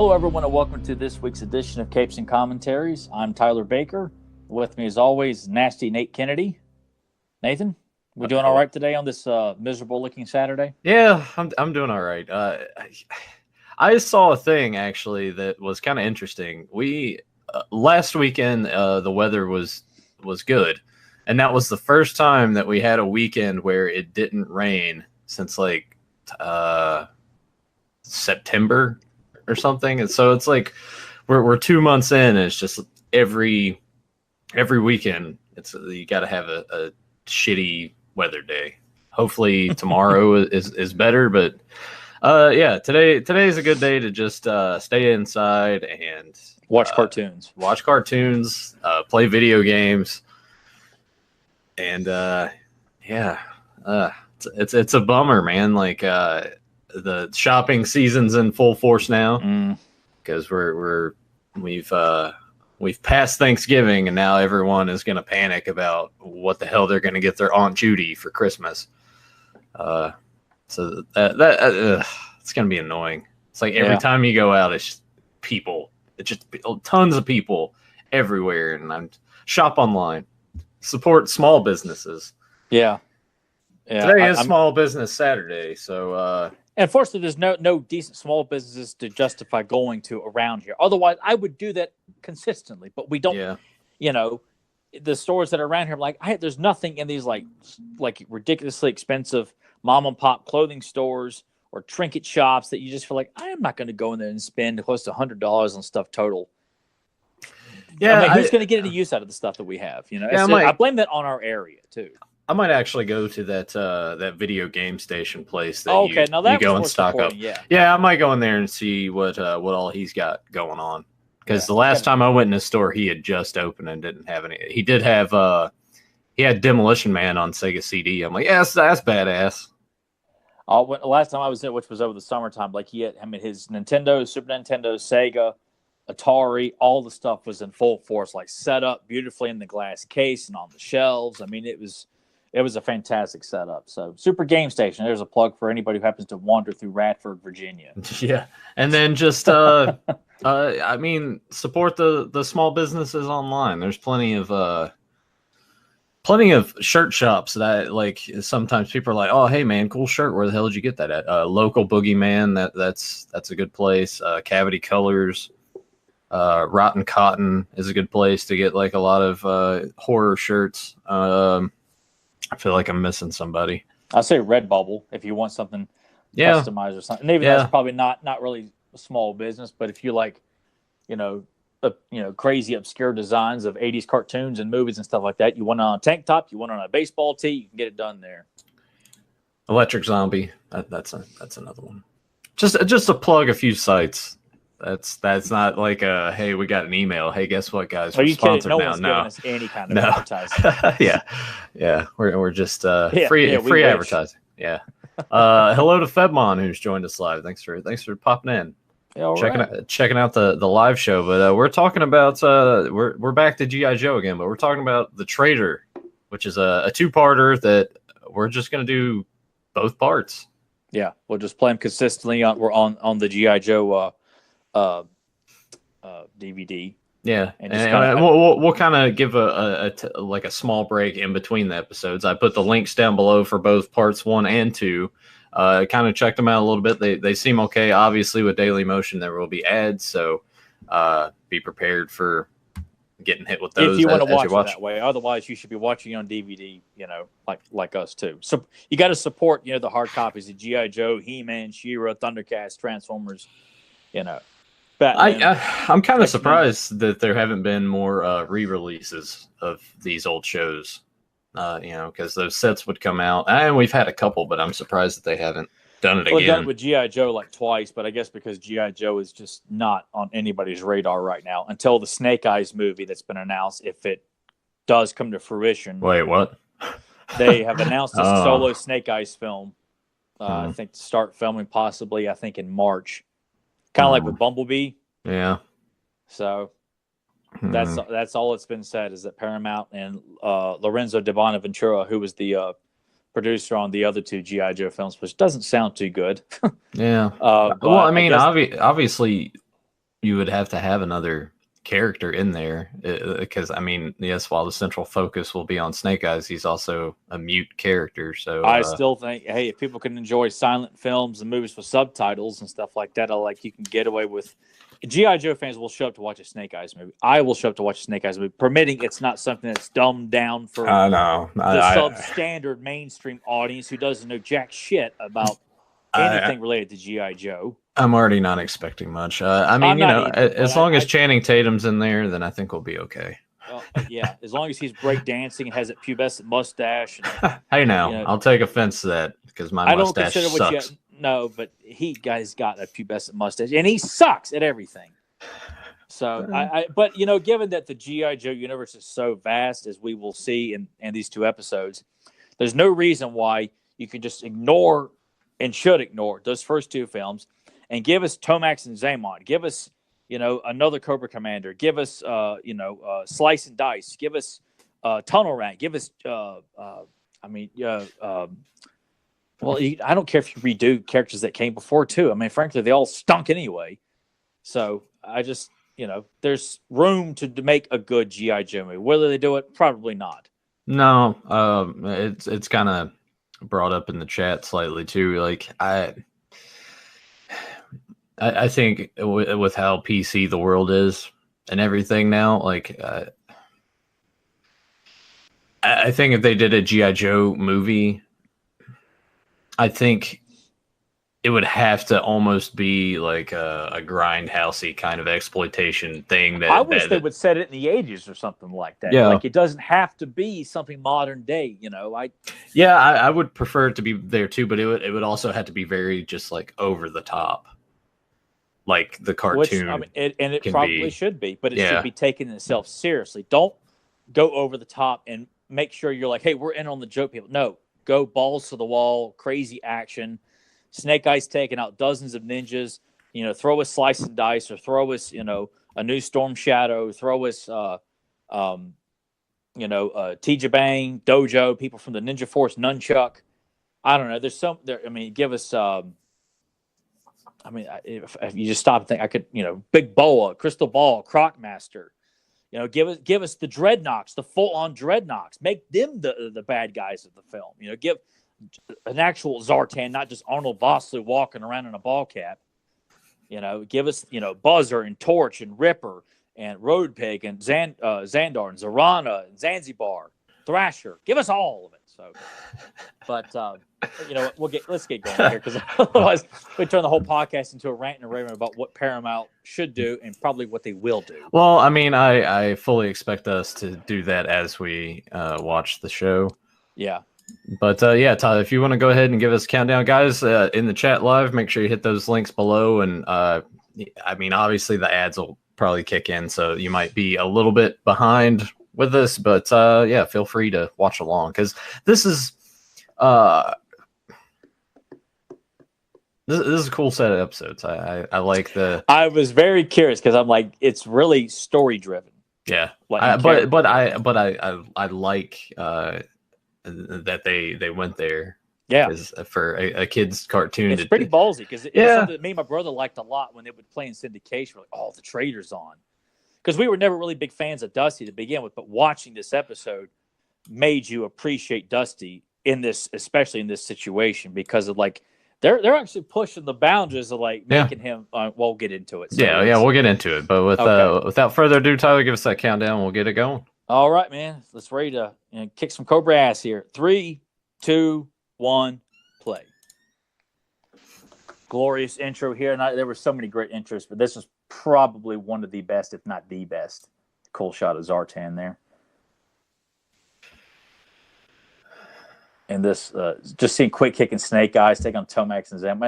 Hello, everyone, and welcome to this week's edition of Capes and Commentaries. I'm Tyler Baker. With me, as always, Nasty Nate Kennedy. Nathan, we doing all right today on this miserable-looking Saturday? Yeah, I'm doing all right. I saw a thing actually that was kind of interesting. We last weekend the weather was good, and that was the first time that we had a weekend where it didn't rain since like September or something. And so it's like we're 2 months in, and it's just every weekend you got to have a shitty weather day. Hopefully tomorrow is better, but yeah, today is a good day to just stay inside and watch cartoons, play video games, and yeah, it's a bummer, man. Like the shopping season's in full force now because we've passed Thanksgiving, and now everyone is going to panic about what the hell they're going to get their Aunt Judy for Christmas. So that it's going to be annoying. It's like every time you go out, it's just people. It's just tons of people everywhere, and I'm shop online, support small businesses. Yeah. Today is Small Business Saturday, so. Unfortunately, there's no decent small businesses to justify going to around here. Otherwise, I would do that consistently, but we don't. Yeah. You know, the stores that are around here, I'm like, there's nothing in these like ridiculously expensive mom and pop clothing stores or trinket shops that you just feel like I am not going to go in there and spend close to $100 on stuff total. Yeah, I mean, who's going to get any use out of the stuff that we have? You know, I blame that on our area too. I might actually go to that video game station place that you go and stock up. Yeah, I might go in there and see what all he's got going on. Because the last time I went in his store, he had just opened and didn't have any. He did have he had Demolition Man on Sega CD. I'm like, yes, that's badass. Last time I was there, which was over the summertime, like he had, his Nintendo, Super Nintendo, Sega, Atari, all the stuff was in full force, like set up beautifully in the glass case and on the shelves. I mean, it was a fantastic setup. So Super Game Station, there's a plug for anybody who happens to wander through Radford, Virginia. Yeah. And then just, support the small businesses online. There's plenty of shirt shops that like sometimes people are like, oh, hey man, cool shirt. Where the hell did you get that at? Local Boogeyman. That's a good place. Cavity Colors, Rotten Cotton is a good place to get like a lot of horror shirts. I feel like I'm missing somebody. I'll say Redbubble if you want something customized or something. Maybe that's probably not really a small business, but if you like, crazy obscure designs of 80s cartoons and movies and stuff like that, you want it on a tank top, you want it on a baseball tee, you can get it done there. Electric Zombie, that's another one. Just to plug a few sites. That's not like hey, we got an email. Hey, guess what, guys? We're sponsored now. No one's giving us any kind of advertising. yeah. We're just free advertising. Yeah. Hello to Febmon, who's joined us live. Thanks for popping in. Checking out the live show. But we're talking about we're back to G.I. Joe again, but we're talking about the Traitor, which is a two-parter that we're just gonna do both parts. Yeah, we'll just play them consistently. We're on the G.I. Joe DVD. Yeah, and we'll kind of give a small break in between the episodes. I put the links down below for both parts 1 and 2. Kind of checked them out a little bit. They seem okay. Obviously, with Daily Motion, there will be ads, so be prepared for getting hit with those. If you want to watch it that way, otherwise you should be watching on DVD. Like us too. So you got to support the hard copies of G.I. Joe, He-Man, She-Ra, Thundercats, Transformers. I'm kind of surprised that there haven't been more re-releases of these old shows. Because those sets would come out, and we've had a couple, but I'm surprised that they haven't done it again. They've done it with G.I. Joe like twice, but I guess because G.I. Joe is just not on anybody's radar right now until the Snake Eyes movie that's been announced. If it does come to fruition, wait, what? They have announced a solo Snake Eyes film. I think to start filming possibly, I think in March. Kind of like with Bumblebee. Yeah. So that's all that's been said is that Paramount and Lorenzo de Bonaventura, who was the producer on the other two G.I. Joe films, which doesn't sound too good. Yeah. Well, I mean, obviously, you would have to have another character in there, because I mean, yes, while the central focus will be on Snake Eyes, he's also a mute character. So I still think, hey, if people can enjoy silent films and movies with subtitles and stuff like that, you can get away with. G.I. Joe fans will show up to watch a Snake Eyes movie. I will show up to watch a Snake Eyes movie, permitting it's not something that's dumbed down for the substandard mainstream audience who doesn't know jack shit about anything related to G.I. Joe. I'm already not expecting much. I mean, as long as Channing Tatum's in there, then I think we'll be okay. Yeah, as long as he's breakdancing and has a pubescent mustache. And, hey, now, I'll take offense to that because my mustache sucks. No, but guy's got a pubescent mustache, and he sucks at everything. So, but given that the G.I. Joe universe is so vast, as we will see in these 2 episodes, there's no reason why you can just ignore and should ignore those first 2 films. And give us Tomax and Xamon. Give us, another Cobra Commander. Give us, Slice and Dice. Give us Tunnel Rat. Give us, well, I don't care if you redo characters that came before, too. I mean, frankly, they all stunk anyway. So I just, there's room to make a good G.I. Joe movie. Whether they do it, probably not. No, it's kind of brought up in the chat slightly, too. Like, I think with how PC the world is and everything now, like, I think if they did a G.I. Joe movie, I think it would have to almost be like a grindhousey kind of exploitation thing. I wish they would set it in the 80s or something like that. Yeah. Like, it doesn't have to be something modern day, I would prefer it to be there too, but it would also have to be very just like over the top. Like the cartoon. It probably should be, but it should be taken itself seriously. Don't go over the top and make sure you're like, hey, we're in on the joke, people. No, go balls to the wall, crazy action. Snake Eyes taking out dozens of ninjas. Throw us Slice and Dice, or throw us, a new Storm Shadow. Throw us, Tija Bang, Dojo, people from the Ninja Force, Nunchuck. I don't know. There's some there. I mean, give us. If you just stop and think, I could, Big Boa, Crystal Ball, Crocmaster, give us the Dreadnoks, the full-on Dreadnoks. Make them the bad guys of the film. Give an actual Zartan, not just Arnold Vosloo walking around in a ball cap. Give us, Buzzer and Torch and Ripper and Road Pig and Xandar and Zarana and Zanzibar, Thrasher. Give us all of it. So, but let's get going here, because otherwise we turn the whole podcast into a rant and a raving about what Paramount should do and probably what they will do. Well, I mean, I fully expect us to do that as we watch the show. Yeah. But Todd, if you want to go ahead and give us a countdown, guys, in the chat live, make sure you hit those links below. And I mean, obviously the ads will probably kick in, so you might be a little bit behind with this, but feel free to watch along, because this is this is a cool set of episodes. I like the. I was very curious because I'm like, it's really story driven. Yeah, but I like that they went there. Yeah, for a kid's cartoon, it's pretty ballsy, because it's something that me and my brother liked a lot when they would play in syndication. We're like, oh, the Traitor's on. Because we were never really big fans of Dusty to begin with, but watching this episode made you appreciate Dusty in this, especially in this situation, because of like they're actually pushing the boundaries of like making him. We'll get into it. So we'll get into it. But without further ado, Tyler, give us that countdown. We'll get it going. All right, man. Let's ready to kick some Cobra ass here. 3, 2, 1, play. Glorious intro here, and there were so many great intros, but this was probably one of the best, if not the best. Cool shot of Zartan there. And this, just seeing Quick Kick and Snake Eyes take on Tomax and Zam.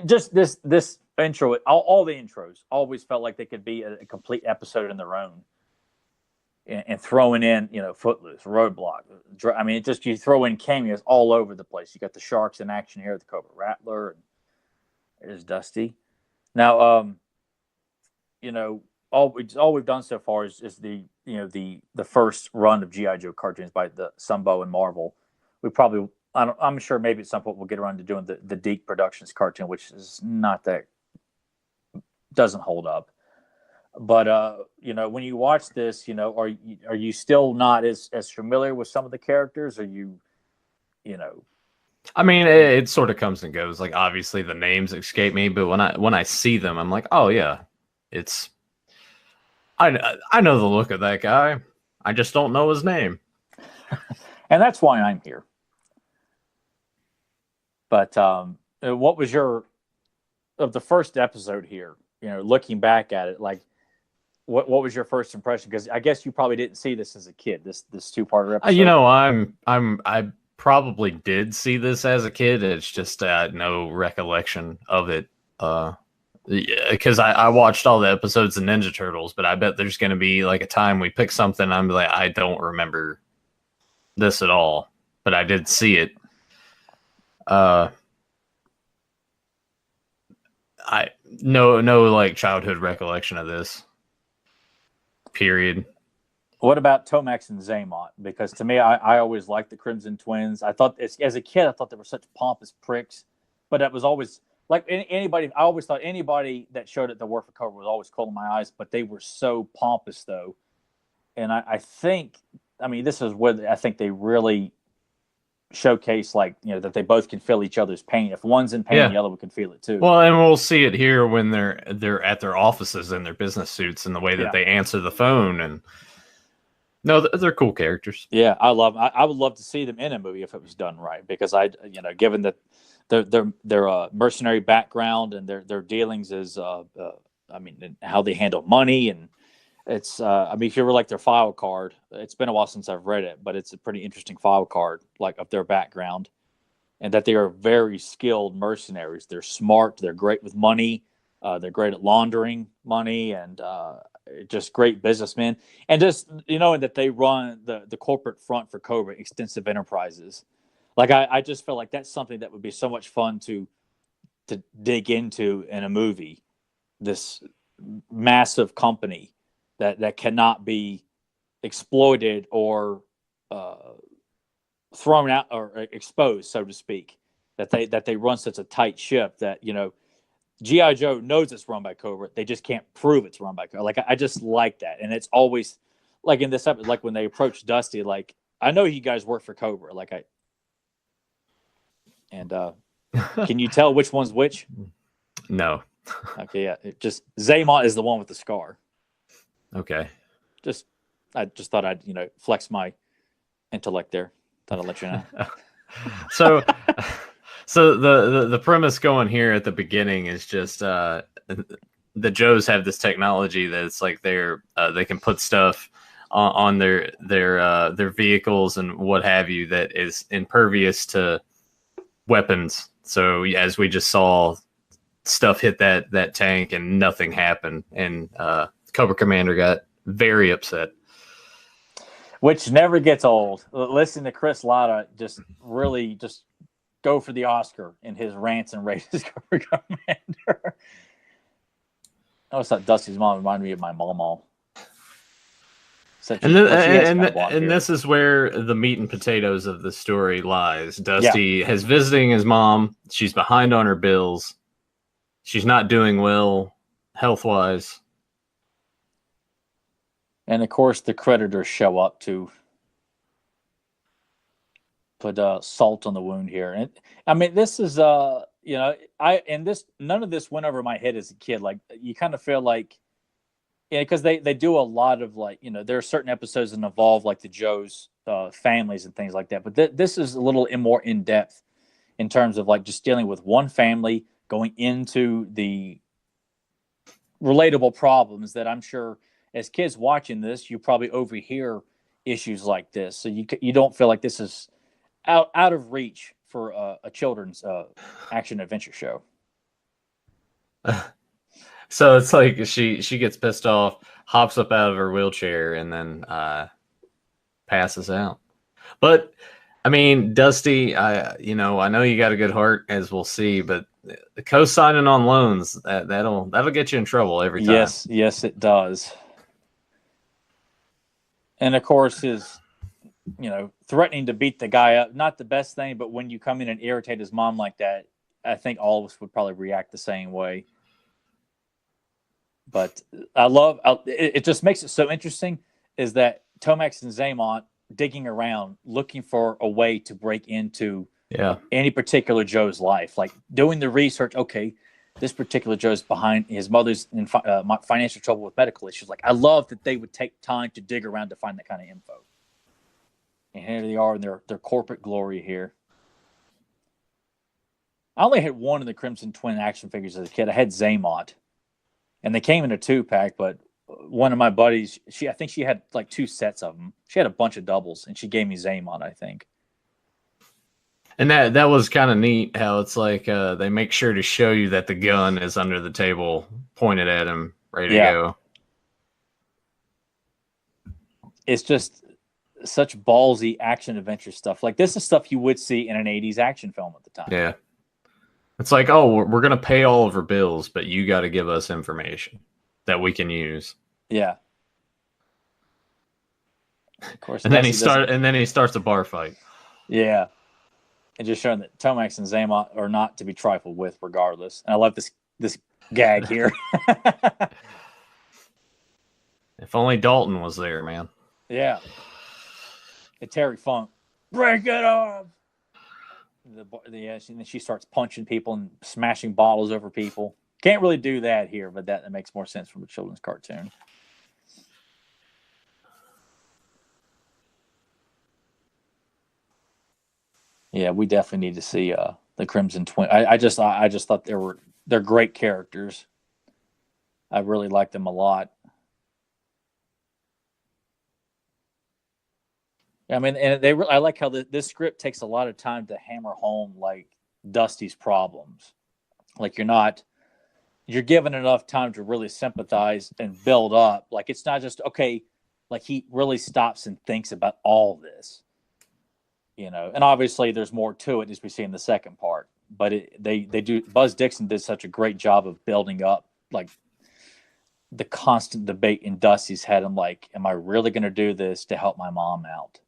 Just this intro, all the intros always felt like they could be a complete episode in their own. And throwing in, Footloose, Roadblock. I mean, you throw in cameos all over the place. You got the Sharks in action here, the Cobra Rattler, and there's Dusty. Now, all we've done so far is the first run of G.I. Joe cartoons by the Sunbow and Marvel. We probably, I'm sure maybe at some point we'll get around to doing the Deke Productions cartoon, which is not that, doesn't hold up. But when you watch this, are you still not as familiar with some of the characters? Or I mean, it sort of comes and goes. Like, obviously the names escape me, but when I see them, I'm like, oh yeah, I know the look of that guy. I just don't know his name. And that's why I'm here. But what was of the first episode here? Looking back at it, like what was your first impression? Because I guess you probably didn't see this as a kid. This 2-part episode. I probably did see this as a kid. It's just no recollection of it. Because I watched all the episodes of Ninja Turtles, but I bet there's going to be like a time we pick something. I'm like, I don't remember this at all, but I did see it. No like childhood recollection of this. Period. What about Tomax and Zaymont? Because to me, I always liked the Crimson Twins. I thought as a kid, I thought they were such pompous pricks, but that was always like anybody. I always thought anybody that showed at the War for Cobra was always cold in my eyes, but they were so pompous though. And I think, this is where I think they really showcase that they both can feel each other's pain. If one's in pain, the other one can feel it too. Well, and we'll see it here when they're at their offices in their business suits and the way that they answer the phone. And no, they're cool characters. Yeah, I would love to see them in a movie if it was done right, because given that their mercenary background and their dealings is how they handle money, and it's if you were like their file card, it's been a while since I've read it, but it's a pretty interesting file card of their background, and that they are very skilled mercenaries. They're smart, they're great with money, they're great at laundering money, and just great businessmen, and just that they run the corporate front for Cobra, Extensive Enterprises. I just feel like that's something that would be so much fun to dig into in a movie. This massive company that cannot be exploited or thrown out or exposed, so to speak. That they run such a tight ship that G.I. Joe knows it's run by Cobra. They just can't prove it's run by Cobra. I just like that, and it's always in this episode, when they approach Dusty, I know you guys work for Cobra. Can you tell which one's which? No. Okay, yeah. Just Zaymont is the one with the scar. Okay. I just thought I'd flex my intellect there. Thought I'd let you know. So the premise going here at the beginning is just the Joes have this technology that's like they can put stuff on their vehicles and what have you that is impervious to weapons. So as we just saw, stuff hit that tank and nothing happened, and Cobra Commander got very upset. Which never gets old. Listen to Chris Latta just really just go for the Oscar in his rants and raves as Cobra Commander. I always thought Dusty's mom reminded me of my mama. And this is where the meat and potatoes of the story lies. Dusty is visiting his mom. She's behind on her bills. She's not doing well health-wise. And of course, the creditors show up to put salt on the wound here. And this is none of this went over my head as a kid. You kind of feel like, because they do a lot of there are certain episodes that involve the Joes families and things like that. But this is a little more in depth in terms of just dealing with one family going into the relatable problems that I'm sure as kids watching this, you probably overhear issues like this. So you don't feel like this is out of reach for a children's action adventure show. So it's like she gets pissed off, hops up out of her wheelchair, and then passes out. But Dusty, I know you got a good heart, as we'll see, but the co-signing on loans that'll get you in trouble every time. Yes, it does. And of course, his threatening to beat the guy up, not the best thing, but when you come in and irritate his mom like that, I think all of us would probably react the same way. But it just makes it so interesting is that Tomax and Zaymont digging around looking for a way to break into any particular Joe's life, like doing the research. Okay, this particular Joe's behind his mother's in financial trouble with medical issues. Like, I love that they would take time to dig around to find that kind of info. And here they are in their corporate glory here. I only had one of the Crimson Twin action figures as a kid. I had Zaymont, and they came in a 2-pack, but one of my buddies, I think she had like 2 sets of them. She had a bunch of doubles, and she gave me Zaymont, I think. And that was kind of neat how it's like they make sure to show you that the gun is under the table, pointed at him, ready to go. It's just such ballsy action adventure stuff. Like, this is stuff you would see in an 80s action film at the time. Yeah. It's like, oh, we're going to pay all of our bills, but you got to give us information that we can use. Yeah. Of course. And then he starts a bar fight. Yeah. And just showing that Tomax and Zaymont are not to be trifled with regardless. And I love this gag here. If only Dalton was there, man. Yeah. And Terry Funk, break it off. She starts punching people and smashing bottles over people. Can't really do that here, but that makes more sense from a children's cartoon. Yeah, we definitely need to see the Crimson Twin. I just thought they're great characters. I really like them a lot. I mean, and I like how this script takes a lot of time to hammer home like Dusty's problems. Like, you're given enough time to really sympathize and build up. Like, it's not just okay. Like, he really stops and thinks about all this, and obviously there's more to it as we see in the second part. But they do. Buzz Dixon did such a great job of building up like the constant debate in Dusty's head. I'm like, am I really going to do this to help my mom out?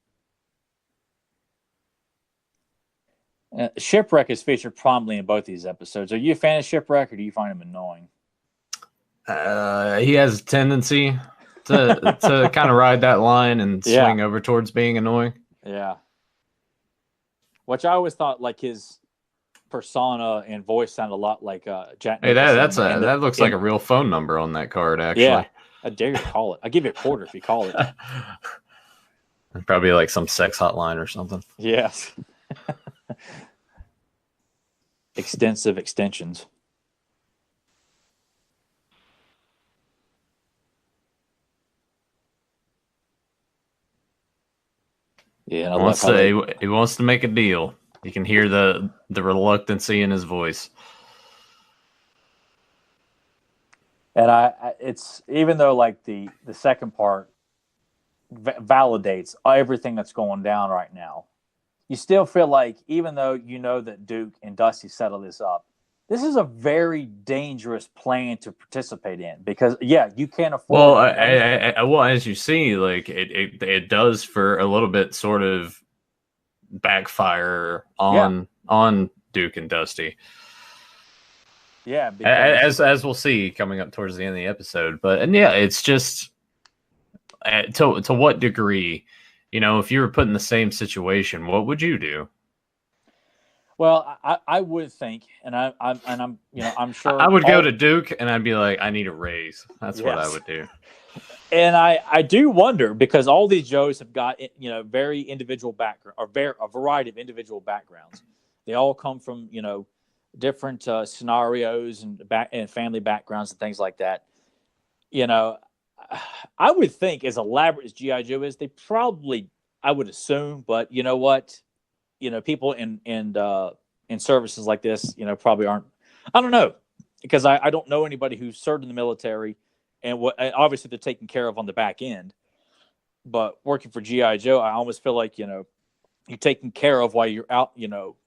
Shipwreck is featured prominently in both these episodes. Are you a fan of Shipwreck, or do you find him annoying? He has a tendency to kind of ride that line and swing over towards being annoying. Yeah. Which I always thought, like, his persona and voice sounded a lot like Jack. Hey, that looks like a real phone number on that card, actually. Yeah. I dare you to call it. I'll give you $0.25 if you call it. Probably like some sex hotline or something. Yes. Extensive extensions. Yeah, he wants to make a deal. You can hear the reluctancy in his voice. And it's even though like the second part validates everything that's going down right now, you still feel like, even though you know that Duke and Dusty settle this up, this is a very dangerous plan to participate in, because you can't afford. Well, as you see, like it does for a little bit, sort of backfire on Duke and Dusty. Yeah, as we'll see coming up towards the end of the episode. It's just to what degree. If you were put in the same situation, what would you do? Well, I would think, and I'm sure I would go to Duke and I'd be like, I need a raise. That's what I would do. And I do wonder, because all these Joes have got very individual background, or a variety of individual backgrounds. They all come from different scenarios and family backgrounds and things like that. I would think, as elaborate as G.I. Joe is, they probably, I would assume, but you know what? People in services like this, probably aren't. I don't know, because I don't know anybody who's served in the military, and obviously they're taken care of on the back end. But working for G.I. Joe, I almost feel like you're taken care of while you're out,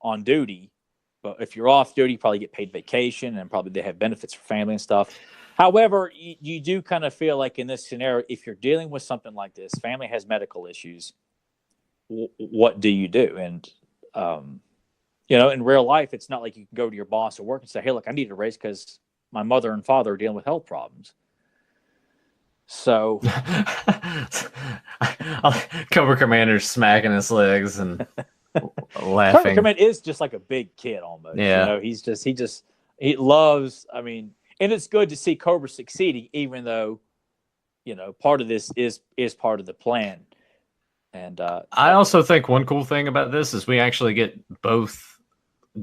on duty. But if you're off duty, you probably get paid vacation, and probably they have benefits for family and stuff. However, you do kind of feel like in this scenario, if you're dealing with something like this, family has medical issues, what do you do? And, in real life, it's not like you can go to your boss at work and say, hey, look, I need a raise because my mother and father are dealing with health problems. So Cobra Commander's smacking his legs and laughing. Cobra Commander is just like a big kid almost. Yeah. You know, he loves, I mean, and it's good to see Cobra succeeding, even though, you know, part of this is part of the plan. And I also think one cool thing about this is we actually get both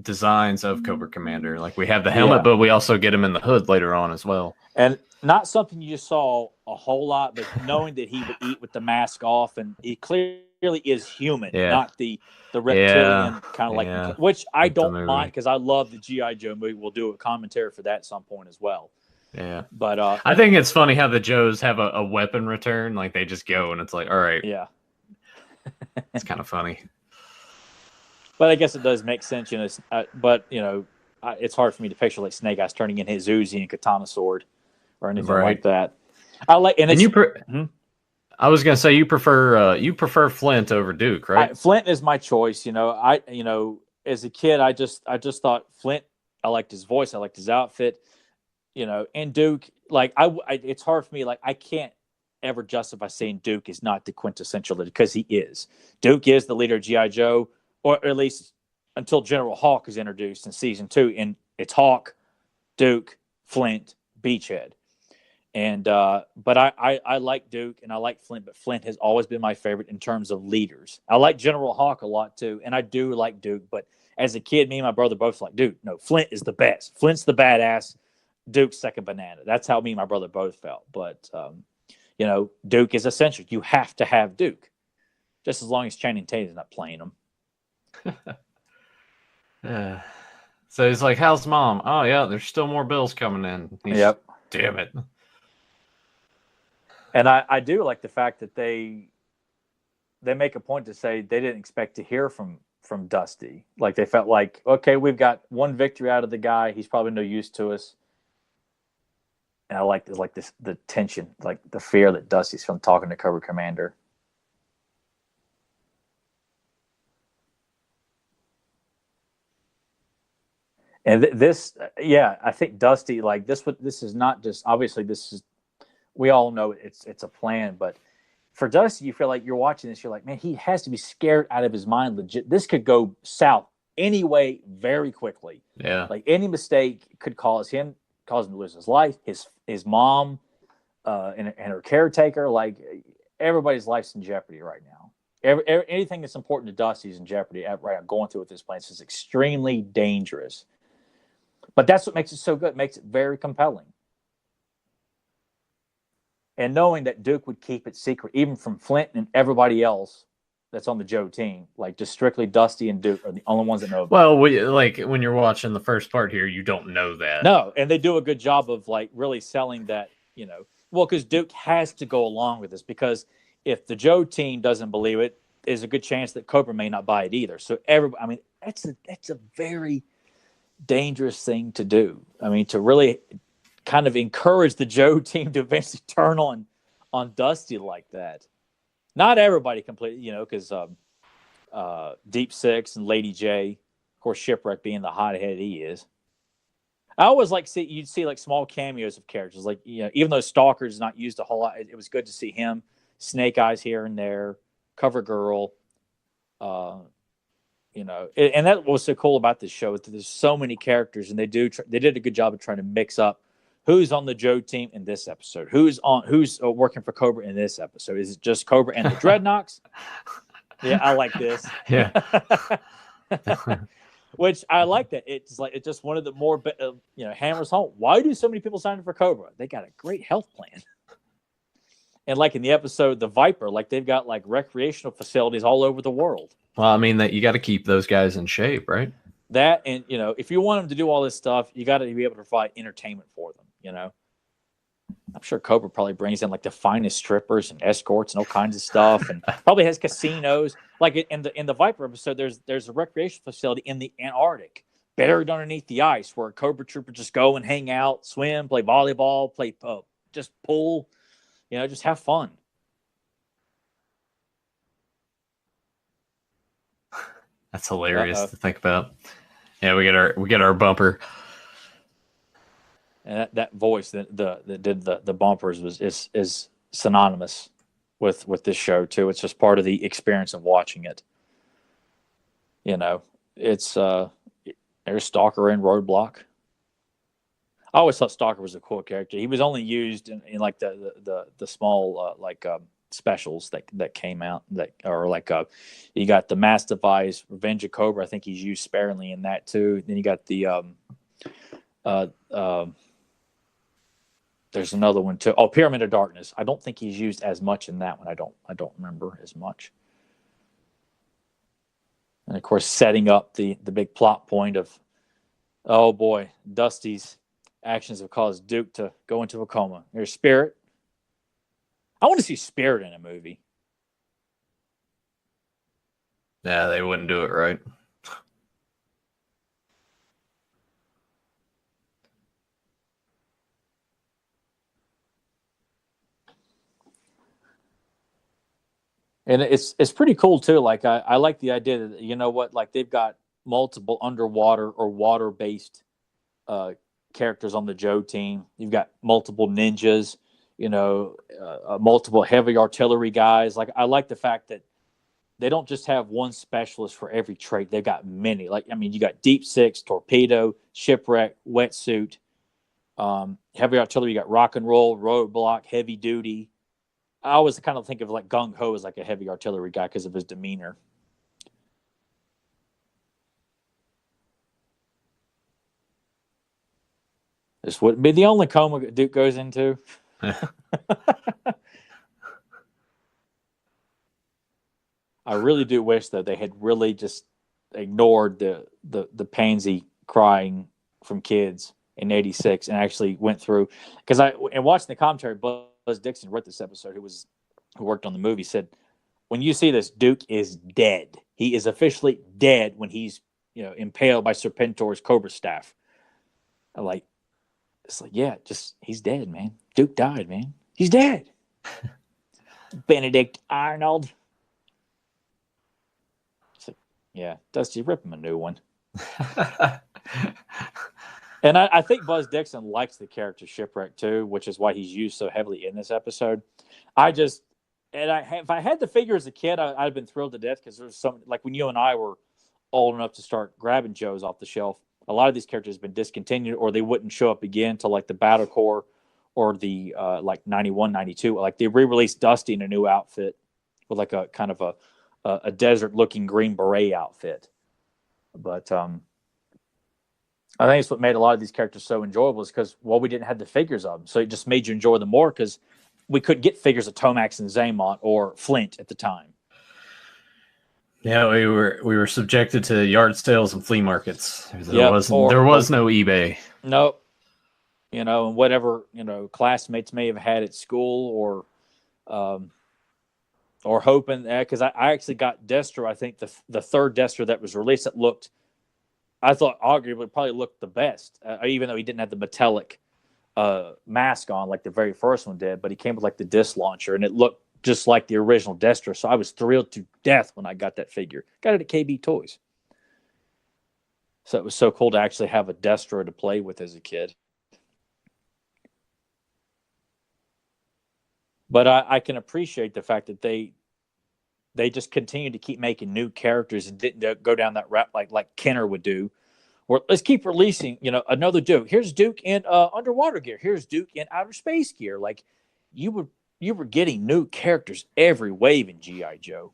designs of Cobra Commander. Like we have the helmet, but we also get him in the hood later on as well. And not something you saw a whole lot, but knowing that he would eat with the mask off, and he clearly is human, not the reptilian kind of like, which I don't mind because I love the G.I. Joe movie. We'll do a commentary for that at some point as well. Yeah, but I think it's funny how the Joes have a weapon return, like they just go and it's like, all right, it's kind of funny. But I guess it does make sense, you know. But you know, it's hard for me to picture like Snake Eyes turning in his Uzi and katana sword or anything like that. I like, and you. I was gonna say you prefer Flint over Duke, right? Flint is my choice. You know, as a kid, I just thought Flint. I liked his voice. I liked his outfit. You know, and Duke, like it's hard for me. Like I can't ever justify saying Duke is not the quintessential leader because he is. Duke is the leader of G.I. Joe, or at least until General Hawk is introduced in season 2, and it's Hawk, Duke, Flint, Beachhead. And but I like Duke and I like Flint, but Flint has always been my favorite in terms of leaders. I like General Hawk a lot too, and I do like Duke. But as a kid, me and my brother both like, dude, no, Flint is the best. Flint's the badass. Duke's second banana. That's how me and my brother both felt. But you know, Duke is essential. You have to have Duke, just as long as Channing Tatum's not playing him. So he's like, "How's mom?" "Oh yeah, there's still more bills coming in." Yep. Damn it. And I do like the fact that they make a point to say they didn't expect to hear from Dusty. Like they felt like, okay, we've got one victory out of the guy. He's probably no use to us. And I like the tension, like the fear that Dusty's from talking to Cobra Commander. And I think Dusty, like this is not just, obviously this is, we all know it's a plan, but for Dusty, you feel like you're watching this, you're like, man, he has to be scared out of his mind. Legit, this could go south anyway very quickly. Yeah, like any mistake could cause him to lose his life, his mom, and her caretaker. Like everybody's life's in jeopardy right now. Anything that's important to Dusty is in jeopardy. Right, I'm going through with this plan. This is extremely dangerous. But that's what makes it so good. It makes it very compelling. And knowing that Duke would keep it secret, even from Flint and everybody else that's on the Joe team, like just strictly Dusty and Duke are the only ones that know about it. Like when you're watching the first part here, you don't know that. No, and they do a good job of like really selling that, you know, well, because Duke has to go along with this, because if the Joe team doesn't believe it, there's a good chance that Cobra may not buy it either. So I mean, that's a very dangerous thing to do. I mean, to really kind of encourage the Joe team to eventually turn on Dusty like that. Not everybody completely, you know, because Deep Six and Lady J, of course, Shipwreck being the hothead he is. I always like you'd see like small cameos of characters, like, you know, even though Stalker's not used a whole lot, it was good to see him. Snake Eyes here and there, Cover Girl, you know, and that was so cool about this show. There's so many characters, and they did a good job of trying to mix up who's on the Joe team in this episode, who's working for Cobra in this episode. Is it just Cobra and the Dreadnoks? Yeah, I like this. Yeah. Which I like that. It's just one of the more, you know, hammers home. Why do so many people sign up for Cobra? They got a great health plan. And like in the episode, the Viper, like they've got like recreational facilities all over the world. Well, I mean, that you got to keep those guys in shape, right? That, and, you know, if you want them to do all this stuff, you got to be able to provide entertainment for them, you know? I'm sure Cobra probably brings in like the finest strippers and escorts and all kinds of stuff, and probably has casinos. Like in the Viper episode, there's a recreation facility in the Antarctic, buried underneath the ice, where Cobra troopers just go and hang out, swim, play volleyball, play just pool, you know, just have fun. That's hilarious to think about. Yeah, we get our bumper. And that voice that did the bumpers is synonymous with this show too. It's just part of the experience of watching it. You know, it's there's Stalker in Roadblock. I always thought Stalker was a cool character. He was only used in like the small specials that came out you got the Mass Device, Revenge of Cobra. I think he's used sparingly in that too. Then you got the there's another one too. Oh, Pyramid of Darkness. I don't think he's used as much in that one. I don't remember as much. And of course, setting up the big plot point of, oh boy, Dusty's actions have caused Duke to go into a coma. There's Spirit. I want to see Spirit in a movie. Yeah, they wouldn't do it right. And it's pretty cool too. Like I like the idea that, you know what, like they've got multiple underwater or water-based characters on the Joe team. You've got multiple ninjas, you know, multiple heavy artillery guys. Like I like the fact that they don't just have one specialist for every trait. They've got many. Like, I mean, you got Deep Six, Torpedo, Shipwreck, Wetsuit, heavy artillery. You got Rock and Roll, Roadblock, Heavy Duty. I always kind of think of like Gung Ho as like a heavy artillery guy because of his demeanor. This wouldn't be the only coma Duke goes into. I really do wish that they had really just ignored the pansy crying from kids in '86 and actually went through, because and watching the commentary, Buzz Dixon wrote this episode, who worked on the movie, said, when you see this, Duke is dead. He is officially dead when he's, you know, impaled by Serpentor's Cobra staff. It's like, yeah, just he's dead, man. Duke died, man. He's dead. Benedict Arnold. It's like, yeah, Dusty, rip him a new one. And I think Buzz Dixon likes the character Shipwreck too, which is why he's used so heavily in this episode. If I had the figure as a kid, I'd have been thrilled to death, because there's some, like when you and I were old enough to start grabbing Joes off the shelf, a lot of these characters have been discontinued, or they wouldn't show up again till like the Battle Corps or the like 91, 92. Like they re-released Dusty in a new outfit with like a kind of a desert-looking Green Beret outfit. But I think it's what made a lot of these characters so enjoyable, is because, well, we didn't have the figures of them. So it just made you enjoy them more, because we couldn't get figures of Tomax and Zaymont or Flint at the time. Yeah, we were subjected to yard sales and flea markets. There was no eBay. Nope. You know, and whatever, you know, classmates may have had at school, or hoping, because I actually got Destro. I think the third Destro that was released, that looked, I thought arguably probably looked the best, even though he didn't have the metallic mask on like the very first one did, but he came with like the disc launcher, and it looked just like the original Destro. So I was thrilled to death when I got that figure. Got it at KB Toys. So it was so cool to actually have a Destro to play with as a kid. But I can appreciate the fact that they just continued to keep making new characters and didn't go down that route like Kenner would do. Or let's keep releasing, you know, another Duke. Here's Duke in underwater gear. Here's Duke in outer space gear. Like you were getting new characters every wave in G.I. Joe.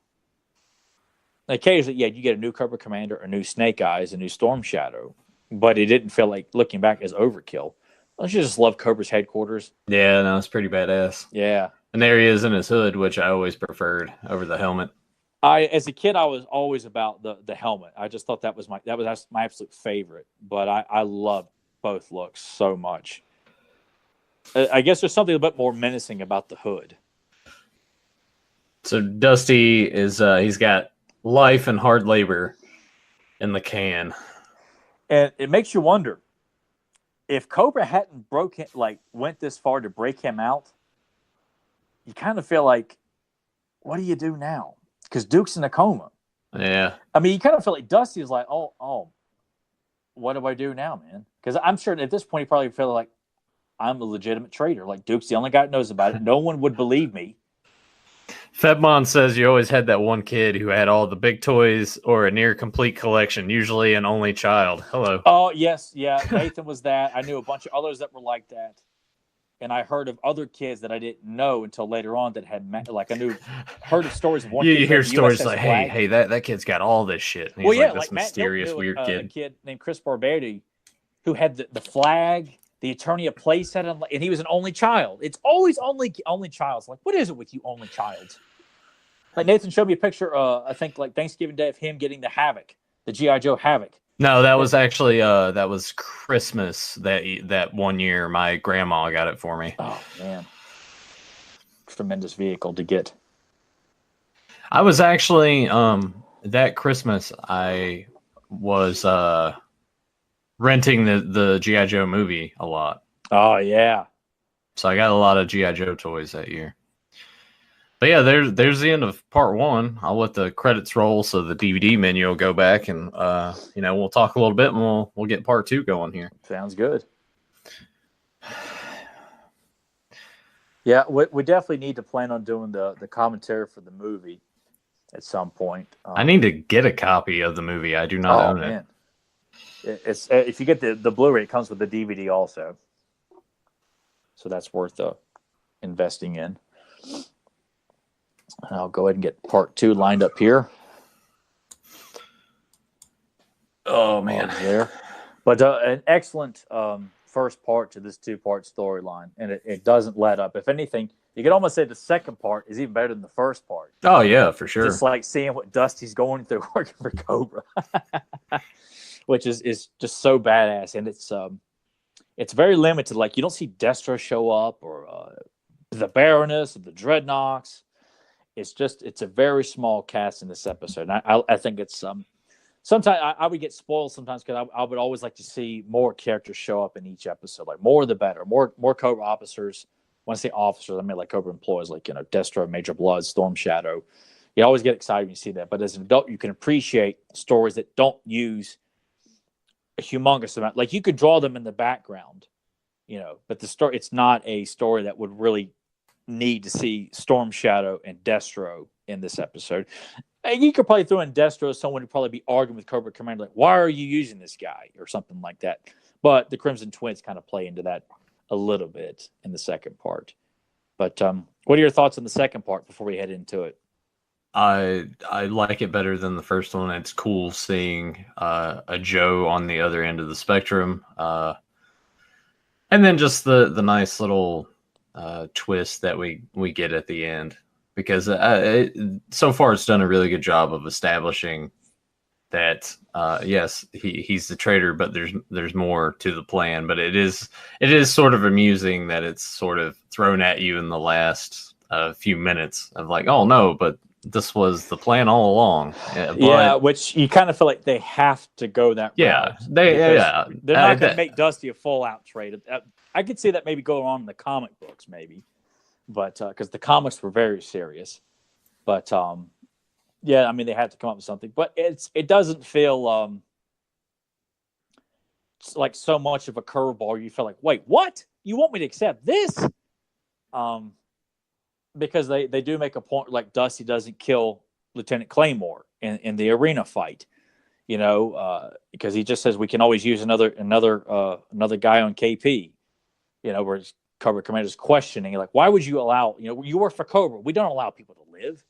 Occasionally, yeah, you get a new Cobra Commander, a new Snake Eyes, a new Storm Shadow, but it didn't feel like, looking back, as overkill. Don't you just love Cobra's headquarters? Yeah, no, it's pretty badass. Yeah. And there he is in his hood, which I always preferred over the helmet. As a kid, I was always about the helmet. I just thought that was my absolute favorite. But I love both looks so much. I guess there's something a bit more menacing about the hood. So Dusty is he's got life and hard labor in the can, and it makes you wonder if Cobra hadn't went this far to break him out. You kind of feel like, what do you do now? Because Duke's in a coma. Yeah. I mean, you kind of feel like Dusty is like, oh, what do I do now, man? Because I'm sure at this point he probably felt like, I'm a legitimate traitor. Like, Duke's the only guy that knows about it. No one would believe me. Febmon says you always had that one kid who had all the big toys or a near complete collection, usually an only child. Hello. Oh, yes. Yeah. Nathan was that. I knew a bunch of others that were like that. And I heard of other kids that I didn't know until later on that had, heard of stories of one kid. You hear stories like, hey, that kid's got all this shit. And he's like this mysterious, weird kid. A kid named Chris Barbetti who had the flag, the Eternia playset, and he was an only child. It's always only childs. Like, what is it with you only childs? Like, Nathan showed me a picture, I think, like Thanksgiving Day, of him getting the Havoc, the G.I. Joe Havoc. No, that was actually that was Christmas that one year. My grandma got it for me. Oh man, tremendous vehicle to get. I was actually that Christmas I was renting the G.I. Joe movie a lot. Oh yeah. So I got a lot of G.I. Joe toys that year. But yeah, there's the end of part 1. I'll let the credits roll so the DVD menu will go back, and we'll talk a little bit, and we'll get part 2 going here. Sounds good. Yeah, we definitely need to plan on doing the commentary for the movie at some point. I need to get a copy of the movie. I do not own it. It's if you get the Blu-ray, it comes with the DVD also, so that's worth investing in. I'll go ahead and get part 2 lined up here. Oh man, there. But an excellent first part to this 2-part storyline, and it doesn't let up. If anything, you could almost say the second part is even better than the first part. Oh yeah, for sure. Just like seeing what Dusty's going through working for Cobra, which is just so badass, and it's very limited. Like, you don't see Destro show up or the Baroness or the Dreadnoks. It's a very small cast in this episode. And I think it's sometimes I would get spoiled sometimes because I would always like to see more characters show up in each episode. Like, more the better. More Cobra officers. When I say officers, I mean like Cobra employees, like, Destro, Major Blood, Storm Shadow. You always get excited when you see that. But as an adult, you can appreciate stories that don't use a humongous amount. Like, you could draw them in the background, but the story, it's not a story that would really need to see Storm Shadow and Destro in this episode. And you could probably throw in Destro as someone who'd probably be arguing with Cobra Commander, like, why are you using this guy, or something like that. But the Crimson Twins kind of play into that a little bit in the second part. But what are your thoughts on the second part before we head into it? I like it better than the first one. It's cool seeing a Joe on the other end of the spectrum, and then just the nice little twist that we get at the end, because so far it's done a really good job of establishing that yes, he's the traitor, but there's more to the plan. But it is sort of amusing that it's sort of thrown at you in the last few minutes of like, oh no, but this was the plan all along. Which you kind of feel like they have to go that route. They're not going to make Dusty a full out traitor. I could see that maybe go on in the comic books, maybe, but because the comics were very serious. But yeah, I mean, they had to come up with something. But it doesn't feel like so much of a curveball. You feel like, wait, what? You want me to accept this? Because they do make a point, like Dusty doesn't kill Lieutenant Claymore in the arena fight, because he just says we can always use another guy on KP. Where Cobra Commander's questioning, like, why would you allow, you work for Cobra. We don't allow people to live.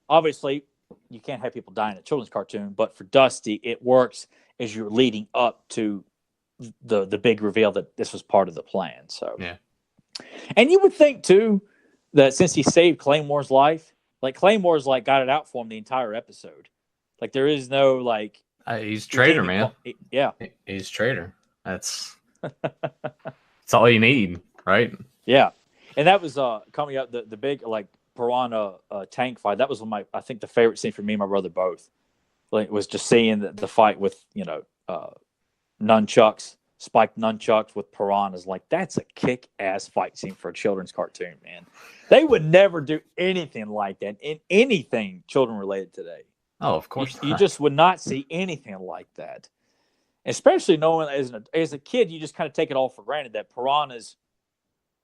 Obviously, you can't have people die in a children's cartoon, but for Dusty, it works as you're leading up to the big reveal that this was part of the plan. So, yeah. And you would think, too, that since he saved Claymore's life, like, Claymore's, like, got it out for him the entire episode. Like, there is no, like... he's traitor, man. Yeah. He's traitor. That's all you need, right? Yeah. And that was coming up, the big, like, Piranha tank fight. That was I think the favorite scene for me and my brother both. Like, was just seeing the fight with, nunchucks, spiked nunchucks with piranhas. Like, that's a kick-ass fight scene for a children's cartoon, man. They would never do anything like that in anything children-related today. Oh, of course you just would not see anything like that. Especially knowing as a kid, you just kind of take it all for granted that piranhas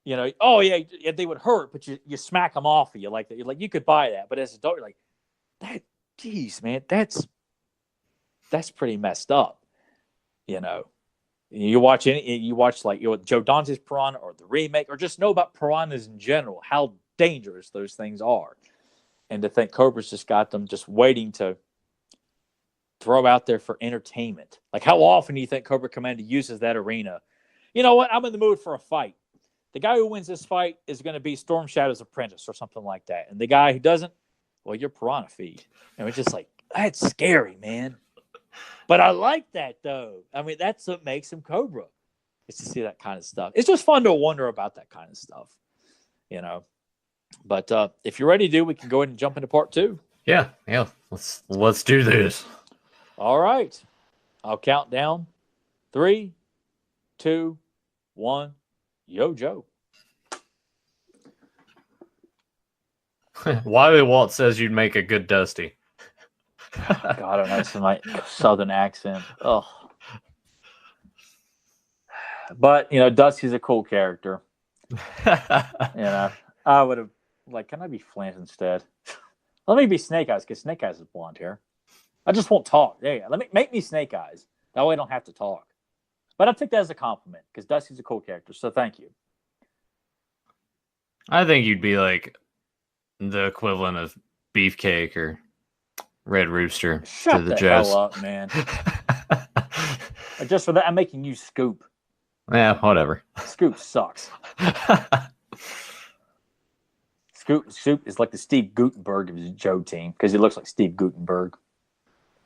You know, oh yeah, they would hurt, but you smack them off of you like that. You're like, you could buy that, but as an adult, you're like, that, geez, man, that's pretty messed up. You know, you watch like Joe Dante's Piranha or the remake, or just know about piranhas in general, how dangerous those things are, and to think Cobra's just got them just waiting to throw out there for entertainment. Like, how often do you think Cobra Commander uses that arena? You know what? I'm in the mood for a fight. The guy who wins this fight is going to be Storm Shadow's apprentice or something like that. And the guy who doesn't, well, you're Piranha Feed. And it's just like, that's scary, man. But I like that, though. I mean, that's what makes him Cobra, is to see that kind of stuff. It's just fun to wonder about that kind of stuff, you know. But if you're ready to we can go ahead and jump into part 2. Yeah. Let's do this. All right. I'll count down. 3, 2, 1. Yo, Joe. Wiley Walt says you'd make a good Dusty. God, I don't know. It's my southern accent. Oh. But, you know, Dusty's a cool character. You know, I would have, like, can I be Flint instead? Let me be Snake Eyes, because Snake Eyes is blonde hair. I just won't talk. There you go. Make me Snake Eyes. That way I don't have to talk. But I take that as a compliment, because Dusty's a cool character, so thank you. I think you'd be like the equivalent of Beefcake or Red Rooster to the Joes. Hell up, man. Just for that, I'm making you Scoop. Yeah, whatever. Scoop sucks. Scoop is like the Steve Guttenberg of the Joe team, because he looks like Steve Guttenberg.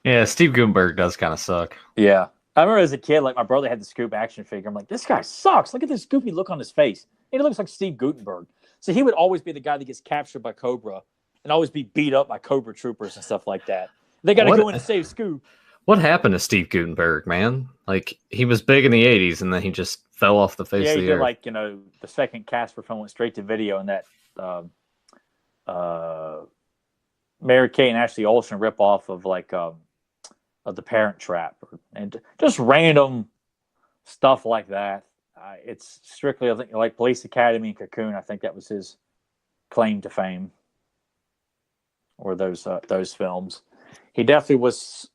Yeah, Steve Guttenberg does kind of suck. Yeah. I remember as a kid, like, my brother had the Scoop action figure. I'm like, this guy sucks. Look at this goofy look on his face. He looks like Steve Guttenberg. So he would always be the guy that gets captured by Cobra and always be beat up by Cobra troopers and stuff like that. They got to go in and save Scoop. What happened to Steve Guttenberg, man? Like, he was big in the 80s, and then he just fell off the face of the earth. Like, you know, the second Casper film went straight to video, and that Mary Kay and Ashley Olsen ripoff of, like, of The Parent Trap. And just random stuff like that. It's strictly, I think, like Police Academy and Cocoon. I think that was his claim to fame, or those films. He definitely was,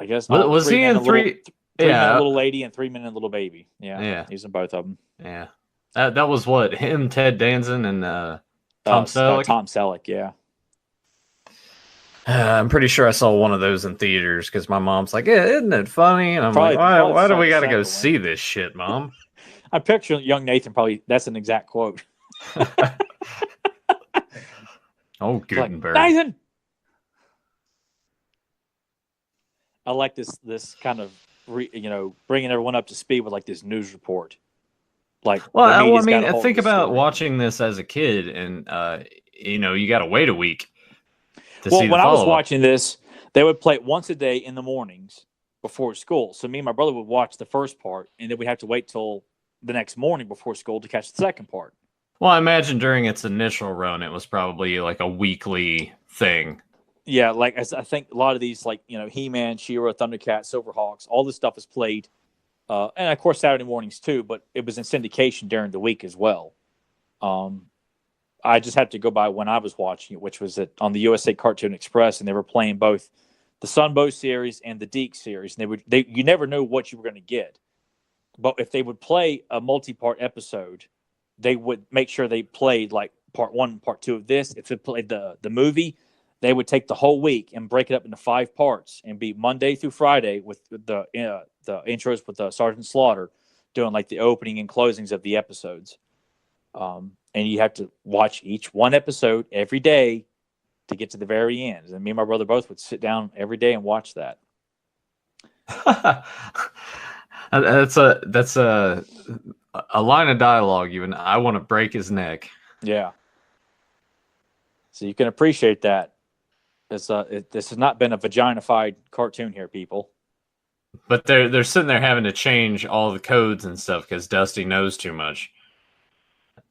I guess. Was he in Three Men and Little Lady and 3 Men and Little Baby? Yeah, he's in both of them. Yeah, that was what, him, Ted Danson, and Tom Selleck. Tom Selleck, yeah. I'm pretty sure I saw one of those in theaters because my mom's like, "Yeah, isn't it funny?" And I'm like, "Why do we got to go see this shit, Mom?" I picture young Nathan probably. That's an exact quote. Oh, Gutenberg. Like, Nathan! I like this kind of, bringing everyone up to speed with like this news report. Like, well, I mean, think about watching this as a kid, and you got to wait a week. Well, when I was watching this, they would play it once a day in the mornings before school. So me and my brother would watch the first part, and then we'd have to wait till the next morning before school to catch the second part. Well, I imagine during its initial run, it was probably like a weekly thing. Yeah, like I think a lot of these, like, He-Man, She-Ra, Thundercats, Silverhawks, all this stuff is played, and of course Saturday mornings too. But it was in syndication during the week as well. I just had to go by when I was watching it, which was on the USA Cartoon Express, and they were playing both the Sunbow series and the Deke series. And you never know what you were going to get. But if they would play a multi-part episode, they would make sure they played like part 1 and part 2 of this. If they played the movie, they would take the whole week and break it up into 5 parts and be Monday through Friday with the intros with Sergeant Slaughter doing like the opening and closings of the episodes. And you have to watch each one episode every day to get to the very end. And me and my brother both would sit down every day and watch that. That's a line of dialogue. Even I want to break his neck. Yeah. So you can appreciate that. This has not been a vaginified cartoon here, people. But they're sitting there having to change all the codes and stuff because Dusty knows too much.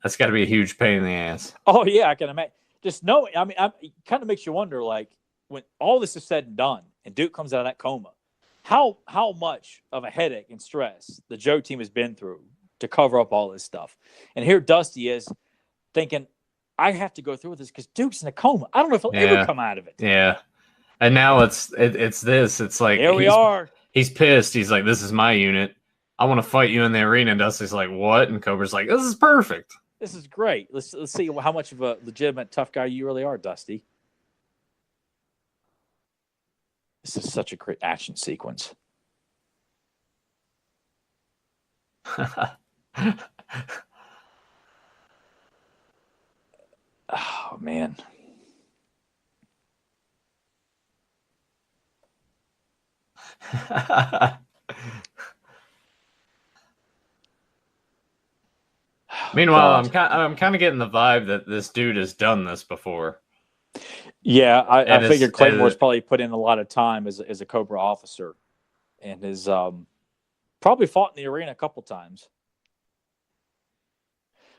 That's got to be a huge pain in the ass. Oh, yeah, I can imagine. Just knowing, it kind of makes you wonder, like, when all this is said and done and Duke comes out of that coma, how much of a headache and stress the Joe team has been through to cover up all this stuff. And here Dusty is thinking, I have to go through with this because Duke's in a coma. I don't know if he'll ever come out of it. Yeah. And now it's this. It's like here we are. He's pissed. He's like, this is my unit. I want to fight you in the arena. And Dusty's like, what? And Cobra's like, this is perfect. This is great. Let's see how much of a legitimate tough guy you really are, Dusty. This is such a great action sequence. Oh, man. Meanwhile, I'm kind of getting the vibe that this dude has done this before. Yeah, I figured Claymore's probably put in a lot of time as a Cobra officer, and has probably fought in the arena a couple times,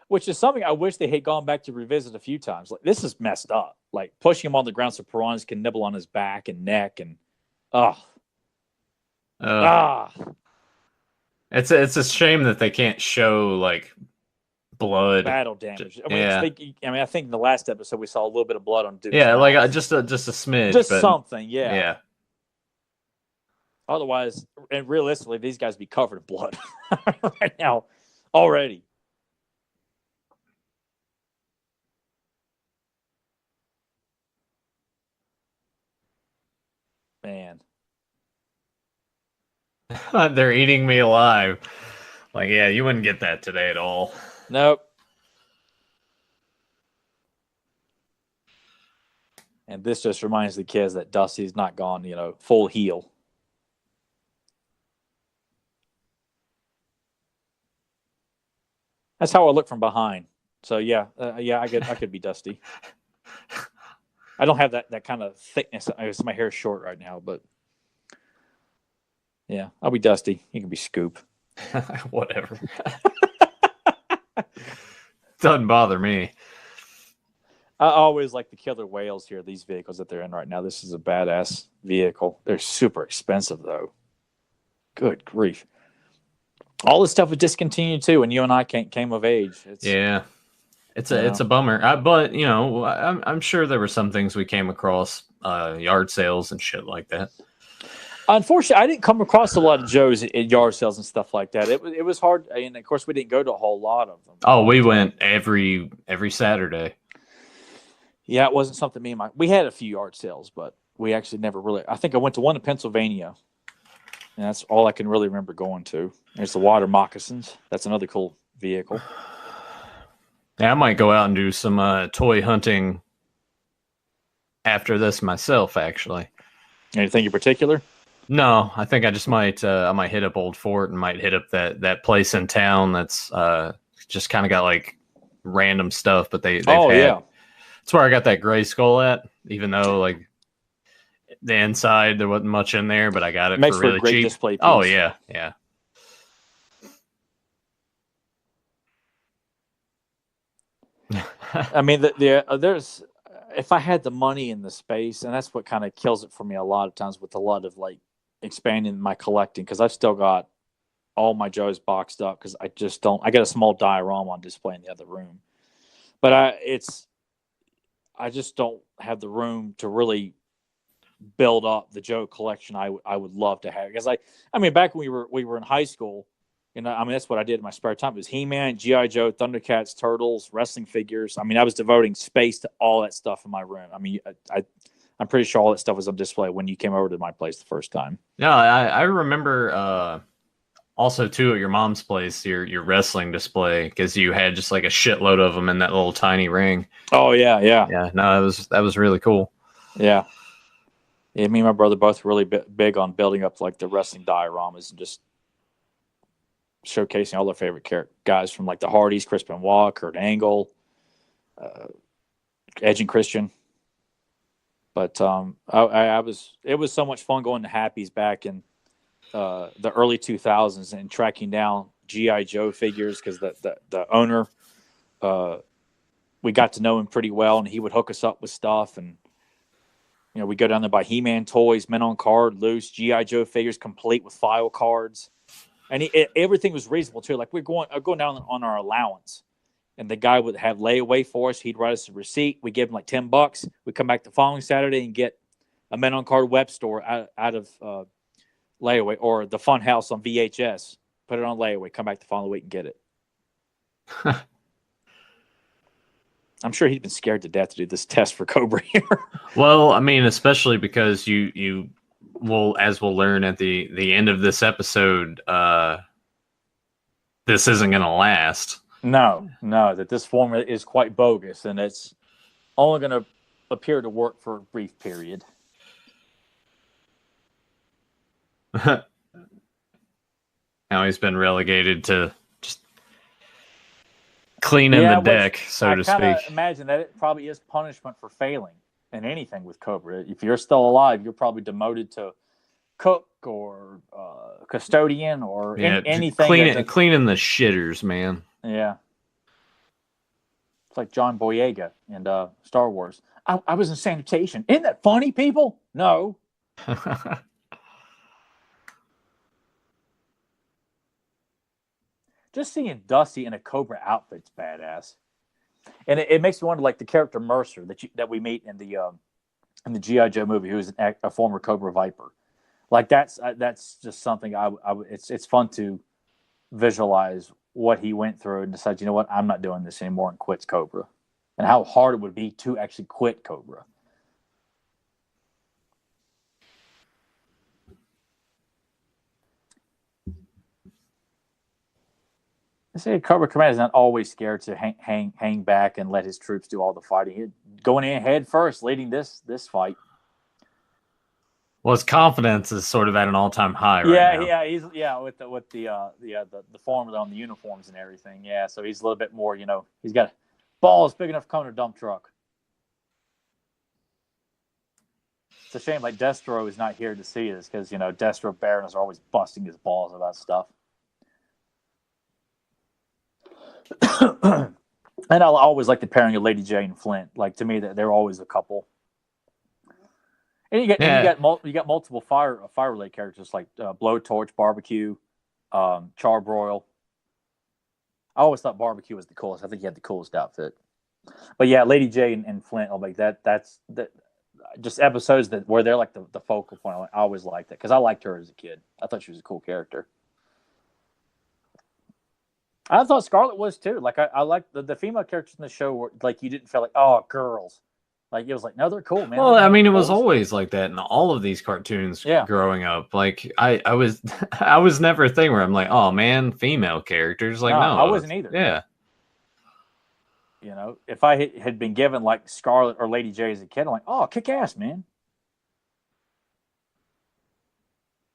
which is something I wish they had gone back to revisit a few times. Like, this is messed up. Like, pushing him on the ground so piranhas can nibble on his back and neck, and It's a shame that they can't show like blood, battle damage. I think in the last episode we saw a little bit of blood on Duke's mouth. Like just a smidge, just something. Yeah. Otherwise, and realistically, these guys be covered in blood right now already. Man. They're eating me alive. Like, yeah, you wouldn't get that today at all. Nope. And this just reminds the kids that Dusty's not gone, full heel. That's how I look from behind. So yeah, I could be Dusty. I don't have that kind of thickness. I guess my hair is short right now, but yeah, I'll be Dusty. You can be Scoop. Whatever. Doesn't bother me. I always like the killer whales here, these vehicles that they're in right now. This is a badass vehicle. They're super expensive, though. Good grief. All this stuff was discontinued, too, when you and I came of age. It's a bummer. But, I'm sure there were some things we came across, yard sales and shit like that. Unfortunately, I didn't come across a lot of Joes at yard sales and stuff like that. It was hard. And, of course, we didn't go to a whole lot of them. Oh, we went every Saturday. Yeah, it wasn't something we had a few yard sales, but we actually never really. I think I went to one in Pennsylvania, and that's all I can really remember going to. There's the water moccasins. That's another cool vehicle. Yeah, I might go out and do some toy hunting after this myself, actually. Anything in particular? No, I think I just might hit up Old Fort and might hit up that place in town that's just kind of got like random stuff, but they've had. That's where I got that gray skull at, even though like the inside there wasn't much in there, but I got it for really cheap. Display piece. Oh yeah. I mean, there's if I had the money and the space, and that's what kind of kills it for me a lot of times with a lot of like expanding my collecting, because I've still got all my Joes boxed up because I just don't. I got a small diorama on display in the other room, but I just don't have the room to really build up the Joe collection I would love to have. Because I mean, back when we were in high school, that's what I did in my spare time. It was He-Man, G.I. Joe, Thundercats, Turtles, wrestling figures. I mean, I was devoting space to all that stuff in my room. I mean, I'm pretty sure all that stuff was on display when you came over to my place the first time. No, I remember also too at your mom's place, your wrestling display, because you had just like a shitload of them in that little tiny ring. Oh yeah. No, that was really cool. Yeah, me and my brother both really big on building up like the wrestling dioramas and just showcasing all their favorite guys from like the Hardys, Chris Benoit, Kurt Angle, Edge and Christian. But it was so much fun going to Happy's back in the early 2000s and tracking down G.I. Joe figures, because the owner, we got to know him pretty well, and he would hook us up with stuff. And, we go down there, buy He-Man toys, Men on Card, loose, G.I. Joe figures complete with file cards. And everything was reasonable too. Like we're going down on our allowance, and the guy would have layaway for us. He'd write us a receipt. We give him like $10. We come back the following Saturday and get a Men on Card web store out of layaway, or the Fun House on VHS. Put it on layaway. Come back the following week and get it. I'm sure he'd been scared to death to do this test for Cobra here. Well, I mean, especially because you will, as we'll learn at the end of this episode, this isn't going to last. No, that this formula is quite bogus, and it's only going to appear to work for a brief period. Now he's been relegated to just cleaning the deck, so to speak. I imagine that it probably is punishment for failing in anything with Cobra. If you're still alive, you're probably demoted to cook or custodian or anything. Cleaning the shitters, man. Yeah. It's like John Boyega in Star Wars. I was in sanitation. Isn't that funny, people? No. Just seeing Dusty in a Cobra outfit's badass, and it makes me wonder, like the character Mercer that we meet in the G.I. Joe movie, who is a former Cobra Viper. Like that's just something it's fun to visualize what he went through and decide, you know what, I'm not doing this anymore, and quits Cobra, and how hard it would be to actually quit Cobra. I say Cobra Commander is not always scared to hang back and let his troops do all the fighting. He's going in head first, leading this fight. Well, his confidence is sort of at an all-time high right now. He's with the formula on the uniforms and everything. Yeah, so he's a little bit more, he's got balls big enough to come in a dump truck. It's a shame like Destro is not here to see this, because Destro Baroness are always busting his balls about stuff. And I always like the pairing of Lady J and Flint. Like, to me, they're always a couple. And you got multiple fire related characters like Blowtorch, Barbecue, Charbroil. I always thought Barbecue was the coolest. I think he had the coolest outfit. But yeah, Lady J and Flint, I'll make that's just episodes where they're like the focal point. I always liked that because I liked her as a kid. I thought she was a cool character. I thought Scarlet was too. Like I liked the female characters in the show were like, you didn't feel like, oh, girls. Like it was like, no, they're cool, man. Well, I mean, it was always like that in all of these cartoons growing up. Like I was never a thing where I'm like, oh man, female characters. Like no, I wasn't either. Yeah. If I had been given like Scarlet or Lady J as a kid, I'm like, oh, kick ass, man.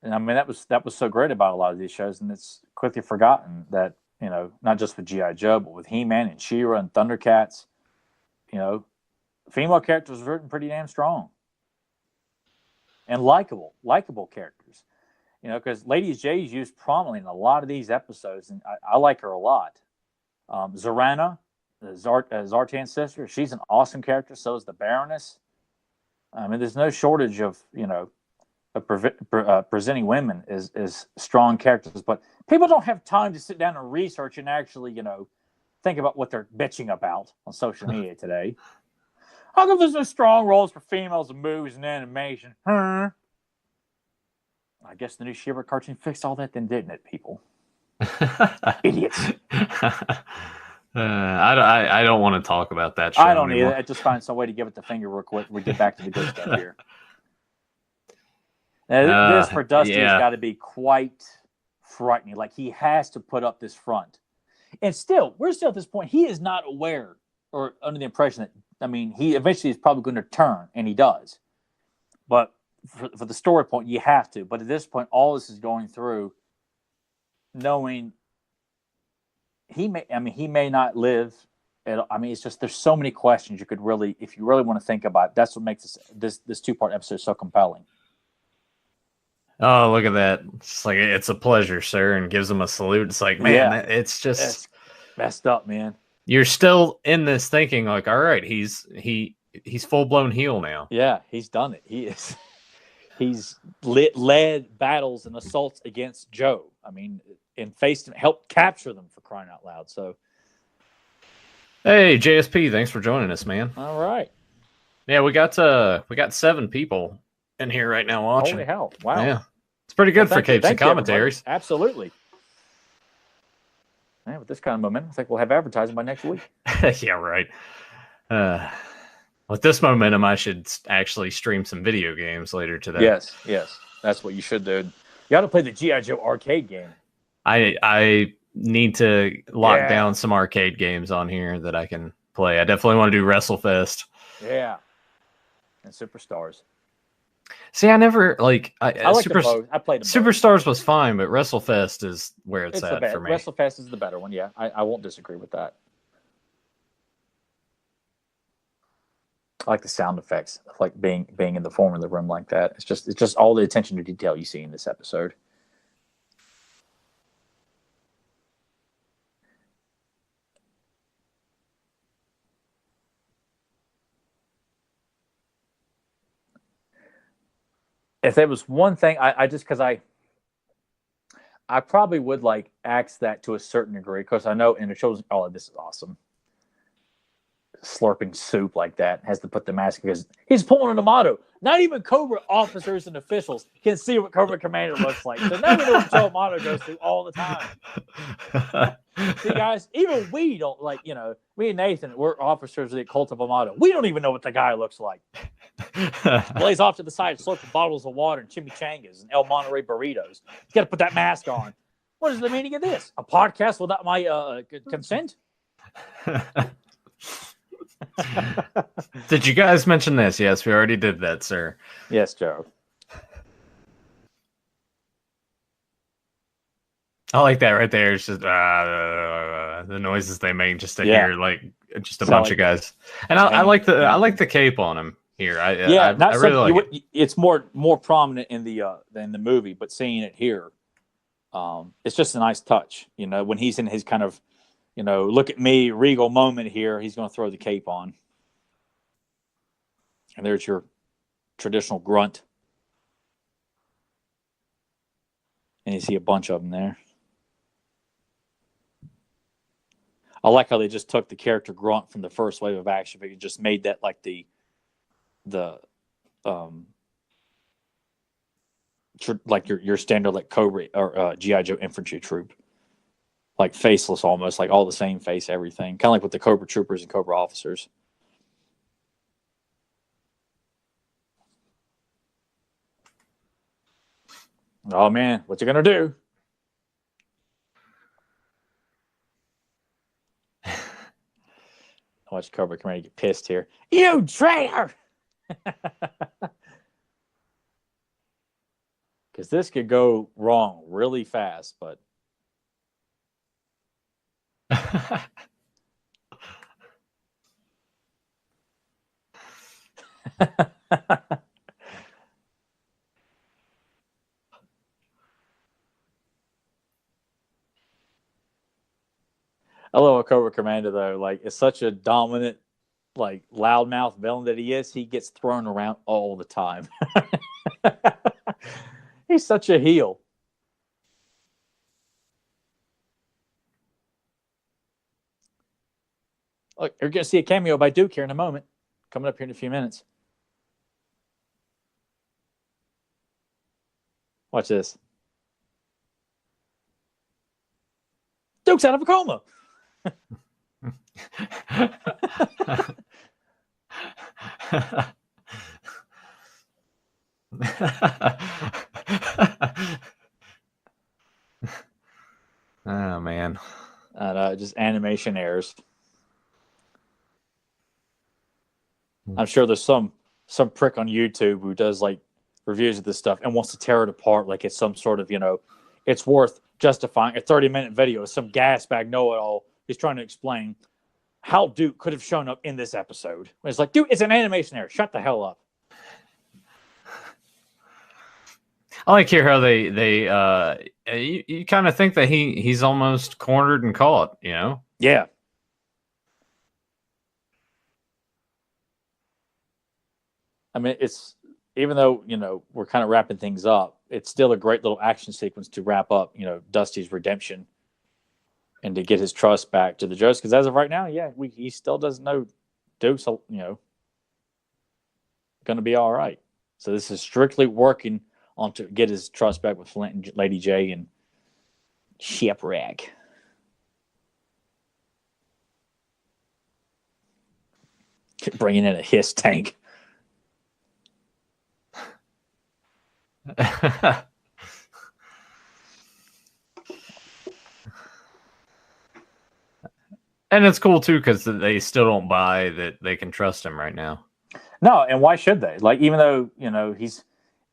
And I mean, that was so great about a lot of these shows, and it's quickly forgotten that, not just with G.I. Joe, but with He-Man and She-Ra and Thundercats, female characters were written pretty damn strong. And likable characters. Because Lady J is used prominently in a lot of these episodes, and I like her a lot. Zorana, Zartan's sister, she's an awesome character, so is the Baroness. I mean, there's no shortage of, presenting women as strong characters, but people don't have time to sit down and research and actually, think about what they're bitching about on social media today. How come there's no strong roles for females in movies and animation? Huh? I guess the new She-Ra cartoon fixed all that then, didn't it, people? Idiots. I don't want to talk about that show I don't anymore. either. I just find some way to give it the finger real quick. We get back to the good stuff here. Now, this for Dusty has got to be quite frightening. Like, he has to put up this front. And we're still at this point. He is not aware or under the impression that, he eventually is probably going to turn, and he does. But for the story point, you have to. But at this point, all this is going through knowing he may not live. It's just there's so many questions you could really, if you really want to think about it, that's what makes this two-part episode so compelling. Oh, look at that. It's like, it's a pleasure, sir, and gives him a salute. It's like, man, it's just... It's messed up, man. You're still in this thinking, like, all right, he's full-blown heel now. Yeah, he's done it. He is. He's led battles and assaults against Joe. and faced and helped capture them, for crying out loud. So, hey JSP, thanks for joining us, man. All right. Yeah, we got 7 people in here right now watching. Holy hell! Wow. Yeah, it's pretty good for Capes and Commentaries. Absolutely. Man, with this kind of momentum, I think we'll have advertising by next week. Yeah, right. With this momentum, I should actually stream some video games later today. Yes, that's what you should do. You ought to play the G.I. Joe arcade game. I need to lock down some arcade games on here that I can play. I definitely want to do WrestleFest. Yeah, and Superstars. See, I never I like I played Superstars was fine, but WrestleFest is where it's at for me. WrestleFest is the better one. Yeah, I won't disagree with that. I like the sound effects, like being in the form of the room like that. It's just all the attention to detail you see in this episode. If there was one thing, I probably would like axe that to a certain degree, because I know, and it shows, oh, this is awesome. Slurping soup like that, has to put the mask because he's pulling a motto. Not even Cobra officers and officials can see what Cobra Commander looks like. So now we know what Joe Amato goes through all the time. See, guys, even we don't, like, me and Nathan, we're officers of the Cult of Amato. We don't even know what the guy looks like. Blaze off to the side, slurping bottles of water and chimichangas and El Monterey burritos. You got to put that mask on. What is the meaning of this? A podcast without my consent? Did you guys mention this? Yes, we already did that, sir. Yes, Joe. I like that right there. It's just the noises they make just to hear, like, just a bunch of guys. And I like the cape on him here. I really like it. It's more prominent in the movie, but seeing it here, it's just a nice touch. When he's in his kind of, look at me, regal moment here, he's going to throw the cape on. And there's your traditional grunt. And you see a bunch of them there. I like how they just took the character grunt from the first wave of action figure, just made that like the like your standard, like Cobra or G.I. Joe infantry troop. Like faceless almost, like all the same face, everything. Kind of like with the Cobra troopers and Cobra officers. Oh man, what you gonna do? Watch Cobra Commander get pissed here. You traitor! Because this could go wrong really fast, but I love Cobra Commander though. Like, it's such a dominant, like, loudmouth villain that he is. He gets thrown around all the time. He's such a heel. Look, you're going to see a cameo by Duke here in a moment. Coming up here in a few minutes. Watch this. Duke's out of a coma. Oh man. Just animation errors. I'm sure there's some prick on YouTube who does like reviews of this stuff and wants to tear it apart like it's some sort of, it's worth justifying a 30-minute video. Some gas bag know-it-all is trying to explain how Duke could have shown up in this episode. It's like, dude, it's an animation error. Shut the hell up. I like here how they you kind of think that he's almost cornered and caught, Yeah. I mean, it's, even though, we're kind of wrapping things up, it's still a great little action sequence to wrap up, Dusty's redemption and to get his trust back to the Joes. Because as of right now, he still doesn't know Duke's, going to be all right. So this is strictly working on to get his trust back with Flint and Lady J and Shipwreck. Bringing in a hiss tank. And it's cool too because they still don't buy that they can trust him right now. No, and why should they? Like, even though he's,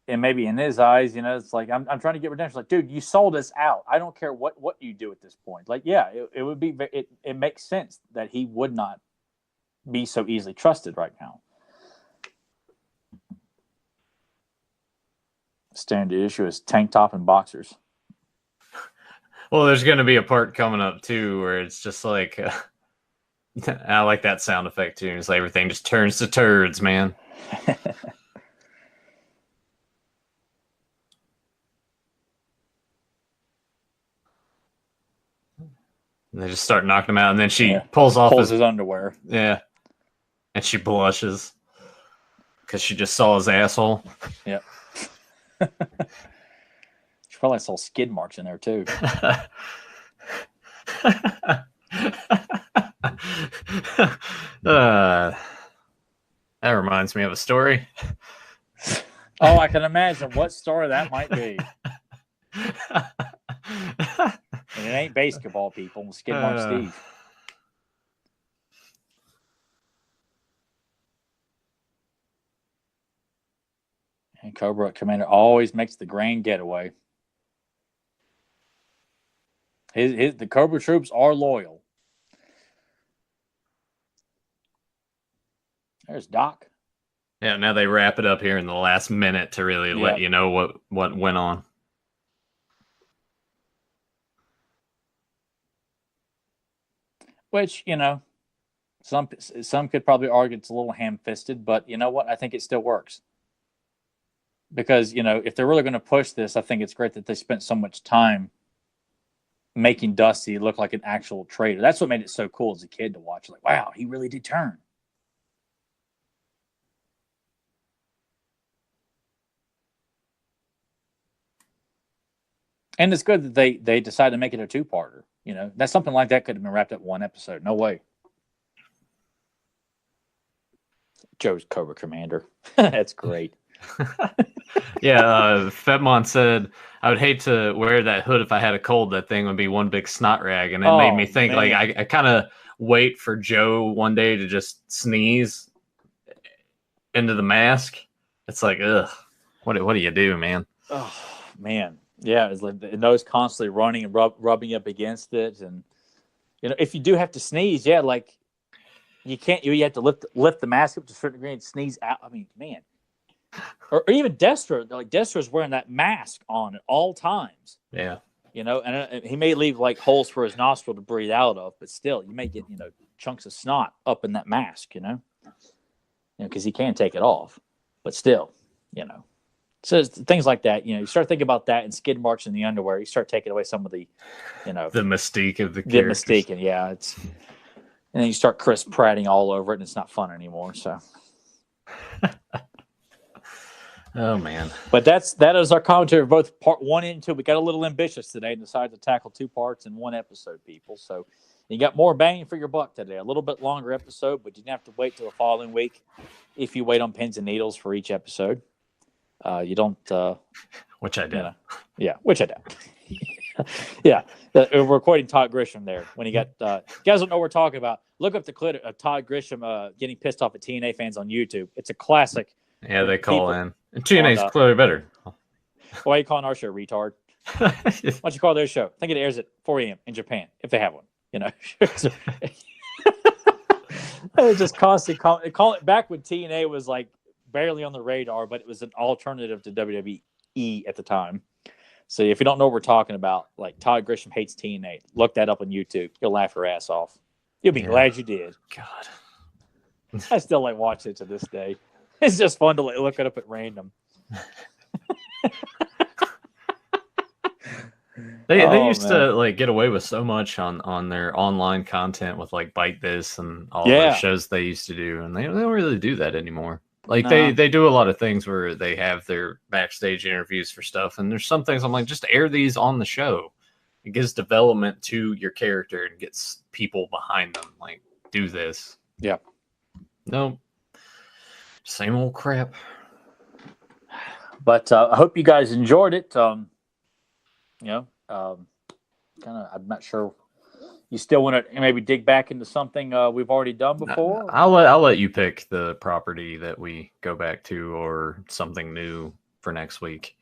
and maybe in his eyes, it's like I'm trying to get redemption. Like, dude, you sold us out. I don't care what you do at this point. Like, yeah, it would be. It makes sense that he would not be so easily trusted right now. Standard issue is tank top and boxers. Well, there's going to be a part coming up too where it's just like I like that sound effect too. It's like everything just turns to turds, man. And they just start knocking him out, and then she pulls his underwear. Yeah, and she blushes because she just saw his asshole. Yep. She probably saw skid marks in there too. That reminds me of a story. Oh, I can imagine what story that might be. And it ain't basketball, people. Skid mark Steve. And Cobra Commander always makes the grand getaway. The Cobra troops are loyal. There's Doc. Yeah, now they wrap it up here in the last minute to really let you know what went on. Which, some could probably argue it's a little ham-fisted, but you know what? I think it still works. Because, if they're really going to push this, I think it's great that they spent so much time making Dusty look like an actual traitor. That's what made it so cool as a kid to watch. Like, wow, he really did turn. And it's good that they decided to make it a two-parter. That's something like that could have been wrapped up in one episode. No way. Joe's Cobra Commander. That's great. Yeah, Fedmon said, I would hate to wear that hood if I had a cold. That thing would be one big snot rag. And it made me think, man. Like, I kind of wait for Joe one day to just sneeze into the mask. It's like, ugh, what do you do, man? Oh, man. Yeah, it's like the nose constantly running and rubbing up against it. And, if you do have to sneeze, like, you can't, you have to lift the mask up to a certain degree and sneeze out. I mean, man. Or even Destro, like Destro's wearing that mask on at all times. Yeah. And he may leave like holes for his nostril to breathe out of, but still, you may get, chunks of snot up in that mask, because he can't take it off. But still, So things like that, you start thinking about that and skid marks in the underwear. You start taking away some of the, the mystique of the characters. The mystique, and and then you start Chris Pratting all over it, and it's not fun anymore. So. Oh man! But that is our commentary of both part 1 and 2. We got a little ambitious today and decided to tackle 2 parts in one episode, people. So you got more bang for your buck today. A little bit longer episode, but you didn't have to wait till the following week. If you wait on pins and needles for each episode, you don't. Which I did. Which I did. Yeah, we're quoting Todd Grisham there when he got. You guys don't know what we're talking about. Look up the clip of Todd Grisham getting pissed off at TNA fans on YouTube. It's a classic. Yeah, they call in. And TNA's clearly better. Why are you calling our show retard? Why don't you call their show? I think it airs at 4 a.m. in Japan, if they have one. Just constantly call it back when TNA was like barely on the radar, but it was an alternative to WWE at the time. So if you don't know what we're talking about, like Todd Grisham hates TNA, look that up on YouTube. You'll laugh your ass off. You'll be glad you did. God. I still like watching it to this day. It's just fun to look it up at random. They used to like get away with so much on their online content with like Bite This and all those shows they used to do, and they don't really do that anymore. Like they do a lot of things where they have their backstage interviews for stuff, and there's some things I'm like, just air these on the show. It gives development to your character and gets people behind them. Like, do this. Yeah. No. Same old crap. But I hope you guys enjoyed it. I'm not sure. You still want to maybe dig back into something we've already done before? I'll let you pick the property that we go back to or something new for next week.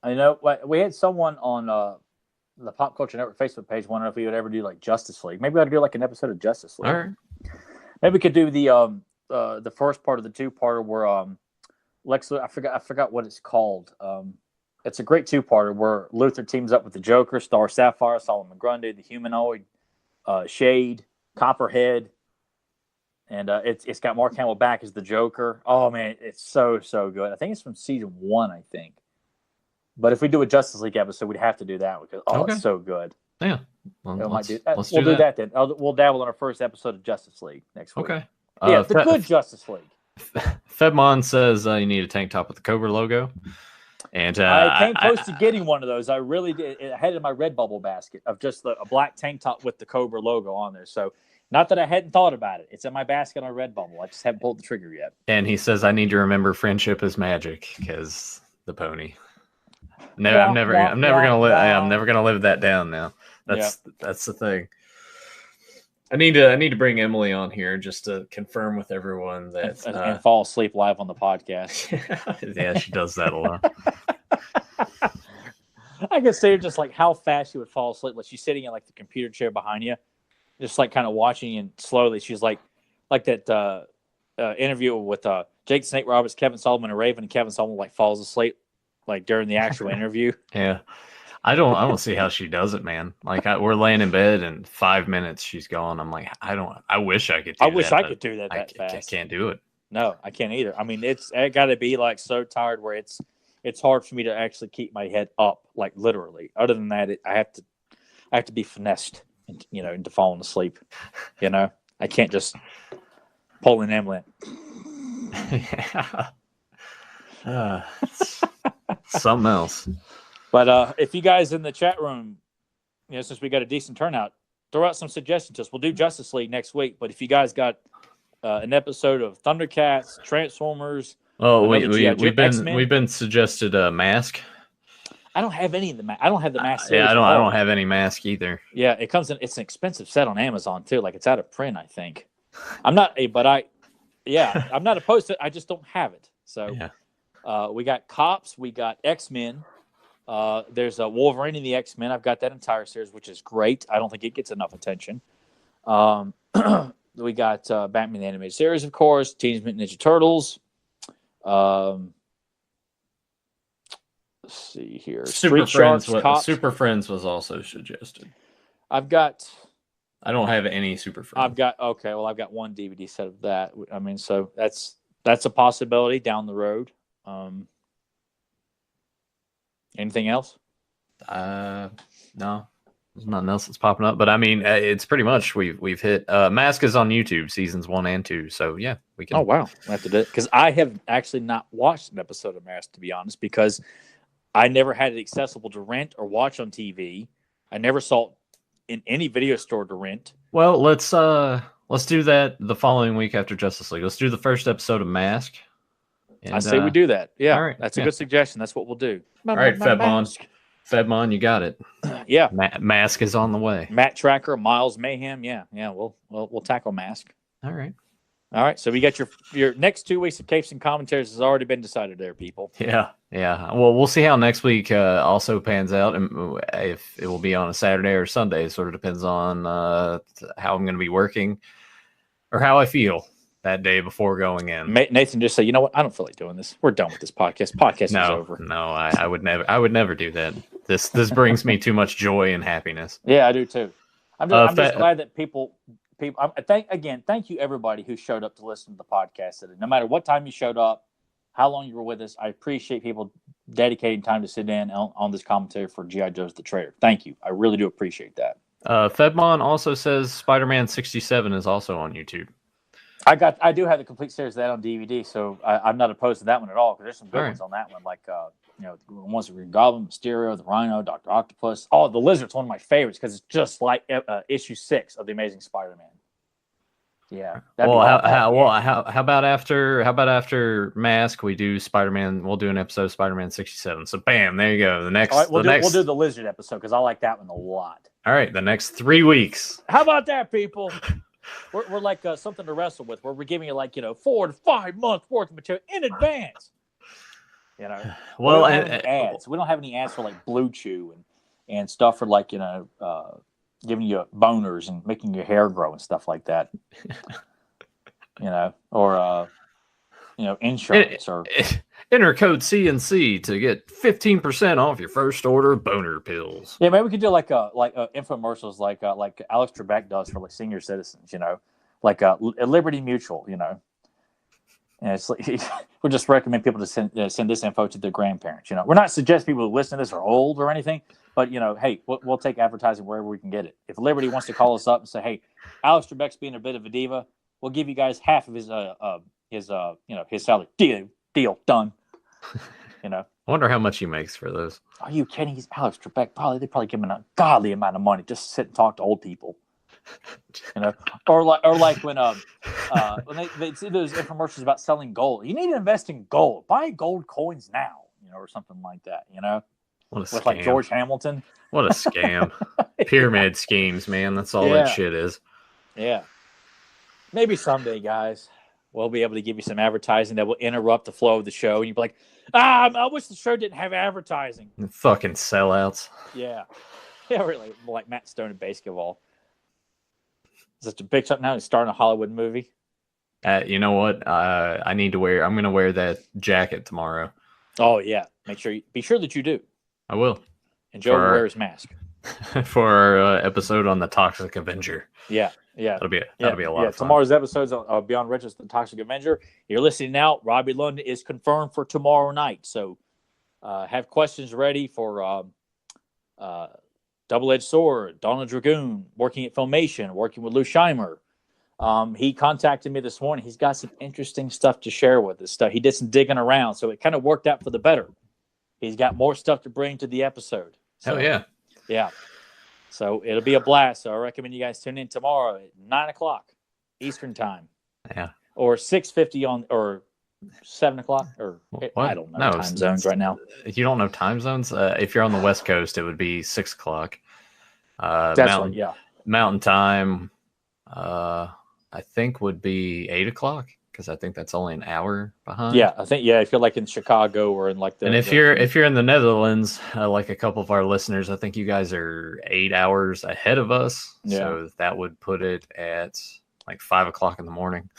I know we had someone on the Pop Culture Network Facebook page wondering if we would ever do like Justice League. Maybe we ought to do like an episode of Justice League. All right. Maybe we could do the first part of the two-parter where Lex. I forgot what it's called. It's a great two-parter where Luthor teams up with the Joker, Star Sapphire, Solomon Grundy, the Humanoid, Shade, Copperhead, and it's got Mark Hamill back as the Joker. Oh man, it's so good. I think it's from season 1, I think. But if we do a Justice League episode, we'd have to do that because it's so good. Yeah, we'll do that then. We'll dabble in our first episode of Justice League next week. Okay. Yeah, the good Justice League. Fedmon says you need a tank top with the Cobra logo. And I came close to getting one of those. I really did. I had it in my Redbubble basket of just a black tank top with the Cobra logo on there. So not that I hadn't thought about it. It's in my basket on Redbubble. I just haven't pulled the trigger yet. And he says I need to remember friendship is magic because the pony. No, I'm never gonna live that down now. That's the thing. I need to bring Emily on here just to confirm with everyone that and fall asleep live on the podcast. Yeah, she does that a lot. I can see her just like how fast she would fall asleep. Like she's sitting in like the computer chair behind you, just like kind of watching, and slowly she's like that interview with Jake Snake Roberts, Kevin Sullivan, and Raven, and Kevin Sullivan like falls asleep like during the actual interview. Yeah. I don't see how she does it, man. Like we're laying in bed and 5 minutes she's gone. I'm like, I wish I could do that. I wish I could do that fast. I can't do it. No, I can't either. I mean, it got to be like so tired where it's hard for me to actually keep my head up, like literally. Other than that, I have to be finessed, into falling asleep. I can't just pull an Emily. Yeah. Something else. But if you guys in the chat room, since we got a decent turnout, throw out some suggestions to us. We'll do Justice League next week. But if you guys got an episode of Thundercats, Transformers, we've been suggested a Mask. I don't have any of the I don't have the Mask. I don't have any Mask either. Yeah, it comes in. It's an expensive set on Amazon too. Like it's out of print, I think. I'm not opposed to it. I just don't have it. So. Yeah. We got Cops. We got X-Men. There's a Wolverine in the X-Men. I've got that entire series, which is great. I don't think it gets enough attention. We got Batman the Animated Series, of course. Teenage Mutant Ninja Turtles. Let's see here. Super Friends was also suggested. I don't have any Super Friends. I've got one DVD set of that. I mean, so that's a possibility down the road. Anything else? No, there's nothing else that's popping up. But I mean, it's pretty much we've hit. Mask is on YouTube, seasons 1 and 2. So yeah, we can. Oh wow, I have to do it because I have actually not watched an episode of Mask, to be honest, because I never had it accessible to rent or watch on TV. I never saw it in any video store to rent. Well, let's do that the following week after Justice League. Let's do the first episode of Mask. And, I say we do that. Yeah, all right, that's a good suggestion. That's what we'll do. All right, Fedmon, you got it. Yeah, Mask is on the way. Matt Tracker, Miles Mayhem. Yeah. We'll tackle Mask. All right. So we got your next 2 weeks of Capes and Commentaries has already been decided there, people. Yeah. Well, we'll see how next week also pans out, and if it will be on a Saturday or Sunday. It sort of depends on how I'm going to be working or how I feel that day before going in. Nathan just said, "You know what? I don't feel like doing this. We're done with this podcast. Podcast is over." No, I would never. I would never do that. This brings me too much joy and happiness. Yeah, I do too. I'm just glad that people people. Thank you everybody who showed up to listen to the podcast today. No matter what time you showed up, how long you were with us, I appreciate people dedicating time to sit in on this commentary for G.I. Joe's The Traitor. Thank you. I really do appreciate that. Fedmon also says Spider-Man 67 is also on YouTube. I do have the complete series of that on DVD, so I'm not opposed to that one at all, because there's some good ones on that one, like the ones with Green Goblin, Mysterio, the Rhino, Dr. Octopus. Oh, the Lizard's one of my favorites because it's just like issue 6 of the Amazing Spider-Man. Yeah. How about after Mask we do Spider-Man? We'll do an episode of Spider-Man 67. So bam, there you go. We'll do the Lizard episode because I like that one a lot. All right, the next 3 weeks. How about that, people? We're like something to wrestle with, where we're giving you 4 to 5 months worth of material in advance. Well, ads. We don't have any ads for like Blue Chew and stuff for like giving you boners and making your hair grow and stuff like that. Or insurance or enter code CNC to get 15% off your first order of boner pills. Yeah, maybe we could do like infomercials like Alex Trebek does for like senior citizens, like a Liberty Mutual, And it's like we just recommend people to send this info to their grandparents. We're not suggesting people who listen to this are old or anything, but hey, we'll take advertising wherever we can get it. If Liberty wants to call us up and say, "Hey, Alex Trebek's being a bit of a diva," we'll give you guys half of his salary. Deal done. I wonder how much he makes for those. Are you kidding? He's Alex Trebek. They probably give him a godly amount of money just to sit and talk to old people. Or like when they see those infomercials about selling gold. You need to invest in gold. Buy gold coins now, or something like that. What a scam. With like George Hamilton. What a scam. Pyramid schemes, man. That's all that shit is. Yeah. Maybe someday, guys, we'll be able to give you some advertising that will interrupt the flow of the show. And you'll be like, I wish the show didn't have advertising. Fucking sellouts. Yeah. Yeah, really. Like Matt Stone in basketball. Is it big something now? He's starting a Hollywood movie. You know what? I'm going to wear that jacket tomorrow. Oh, yeah. Be sure that you do. I will. And Joe will wear his mask. For our episode on the Toxic Avenger. Yeah. That'll be a lot of fun. Tomorrow's episodes of Beyond Riches, the Toxic Avenger. You're listening now. Robbie London is confirmed for tomorrow night. So have questions ready for Double-Edged Sword, Donald Dragoon, working at Filmation, working with Lou Scheimer. He contacted me this morning. He's got some interesting stuff to share with us. He did some digging around, so it kind of worked out for the better. He's got more stuff to bring to the episode. So, hell yeah. Yeah. So it'll be a blast. So I recommend you guys tune in tomorrow at 9:00 Eastern time. Yeah. Or 6:50 or 7:00 or what? I don't know time zones right now. You don't know time zones? If you're on the West Coast, it would be 6:00. That's Mountain, right. Yeah. Mountain time, I think would be 8:00 because I think that's only an hour behind. Yeah, I think if you're like in Chicago or in like the. And if you're in the Netherlands, like a couple of our listeners, I think you guys are 8 hours ahead of us. Yeah. So that would put it at like 5:00 in the morning.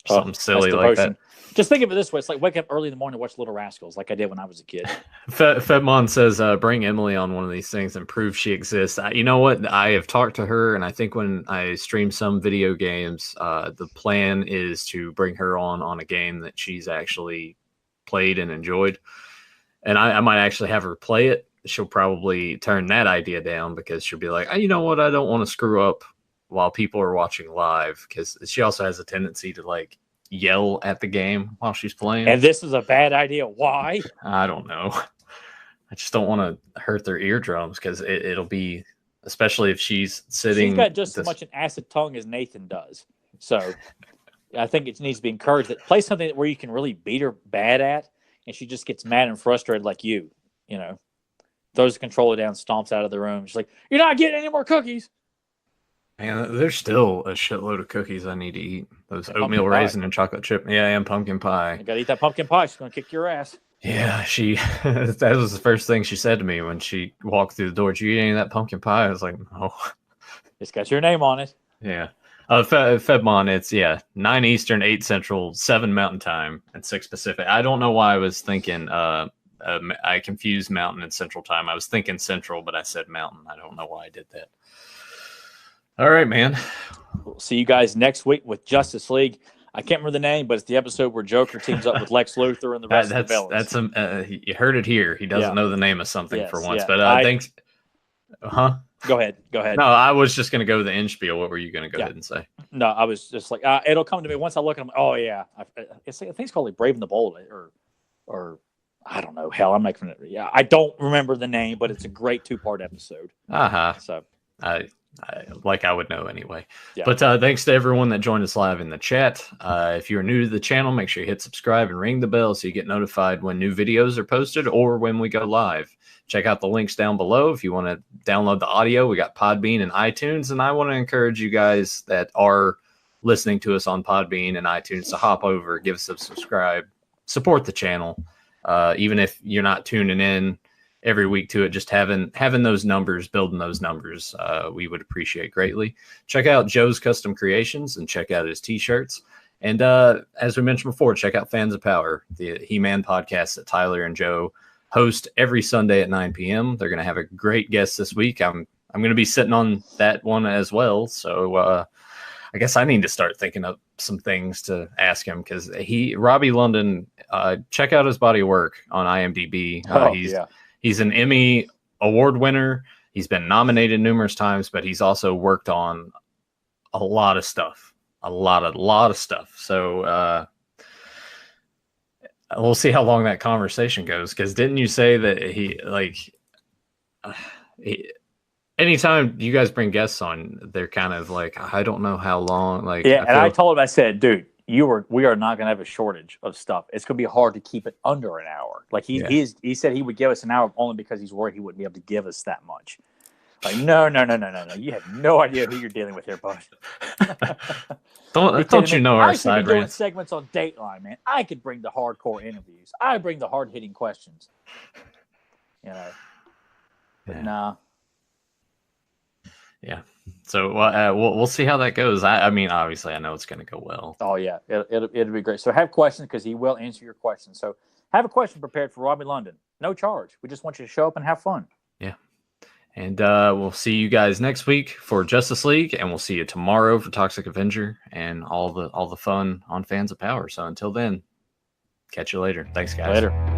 Something silly like that. Just think of it this way: it's like wake up early in the morning and watch Little Rascals, like I did when I was a kid. Fedmon says, "Bring Emily on one of these things and prove she exists." You know what? I have talked to her, and I think when I stream some video games, the plan is to bring her on a game that she's actually played and enjoyed, and I might actually have her play it. She'll probably turn that idea down because she'll be like, "You know what? I don't want to screw up while people are watching live," because she also has a tendency to like yell at the game while she's playing. And this is a bad idea. Why? I don't know. I just don't want to hurt their eardrums because it'll be, especially if she's sitting. She's got just as much an acid tongue as Nathan does. So I think it needs to be encouraged that play something where you can really beat her bad at, and she just gets mad and frustrated like you, throws the controller down, stomps out of the room. She's like, "You're not getting any more cookies." Man, there's still a shitload of cookies I need to eat. Those oatmeal raisin and chocolate chip. Yeah, and pumpkin pie. You got to eat that pumpkin pie. She's going to kick your ass. Yeah, that was the first thing she said to me when she walked through the door. "Did you eat any of that pumpkin pie?" I was like, "No." It's got your name on it. Yeah. Fedmon, it's 9 Eastern, 8 Central, 7 Mountain Time, and 6 Pacific. I don't know why I was thinking I confused Mountain and Central Time. I was thinking Central, but I said Mountain. I don't know why I did that. All right, man. We'll see you guys next week with Justice League. I can't remember the name, but it's the episode where Joker teams up with Lex Luthor and the rest of the villains. You heard it here. He doesn't know the name of something for once. But thanks. Go ahead. No, I was just going to go with the end spiel. What were you going to go ahead and say? No, I was just like, it'll come to me once I look at him. Oh yeah, I think it's called like Brave and the Bold, or I don't know. Hell, I'm making it. Yeah, I don't remember the name, but it's a great 2-part episode. So I would know anyway. Yeah. But thanks to everyone that joined us live in the chat. If you're new to the channel, make sure you hit subscribe and ring the bell so you get notified when new videos are posted or when we go live. Check out the links down below if you want to download the audio. We got Podbean and iTunes, and I want to encourage you guys that are listening to us on Podbean and iTunes to hop over, give us a subscribe, support the channel. Even if you're not tuning in every week to it, just having those numbers, building those numbers, we would appreciate greatly. Check out Joe's Custom Creations and check out his t-shirts. And as we mentioned before, check out Fans of Power, the He-Man podcast that Tyler and Joe host every Sunday at 9 p.m. They're going to have a great guest this week. I'm going to be sitting on that one as well. So I guess I need to start thinking of some things to ask him, because Robbie London, check out his body of work on IMDb. He's an Emmy award winner. He's been nominated numerous times, but he's also worked on a lot of stuff, a lot of stuff. So we'll see how long that conversation goes. Because didn't you say that anytime you guys bring guests on, they're kind of like, I don't know how long. I told him, I said, dude, we are not going to have a shortage of stuff. It's going to be hard to keep it under an hour. Like he said he would give us an hour only because he's worried he wouldn't be able to give us that much. Like, no. You have no idea who you're dealing with here, bud. don't you know our side doing segments on Dateline, man. I could bring the hardcore interviews. I bring the hard hitting questions. But nah. Yeah. So we'll see how that goes. I mean, obviously, I know it's going to go well. Oh yeah, it'll be great. So have questions, because he will answer your questions. So have a question prepared for Robbie London. No charge. We just want you to show up and have fun. Yeah. And we'll see you guys next week for Justice League, and we'll see you tomorrow for Toxic Avenger and all the fun on Fans of Power. So until then, catch you later. Thanks, guys. Later.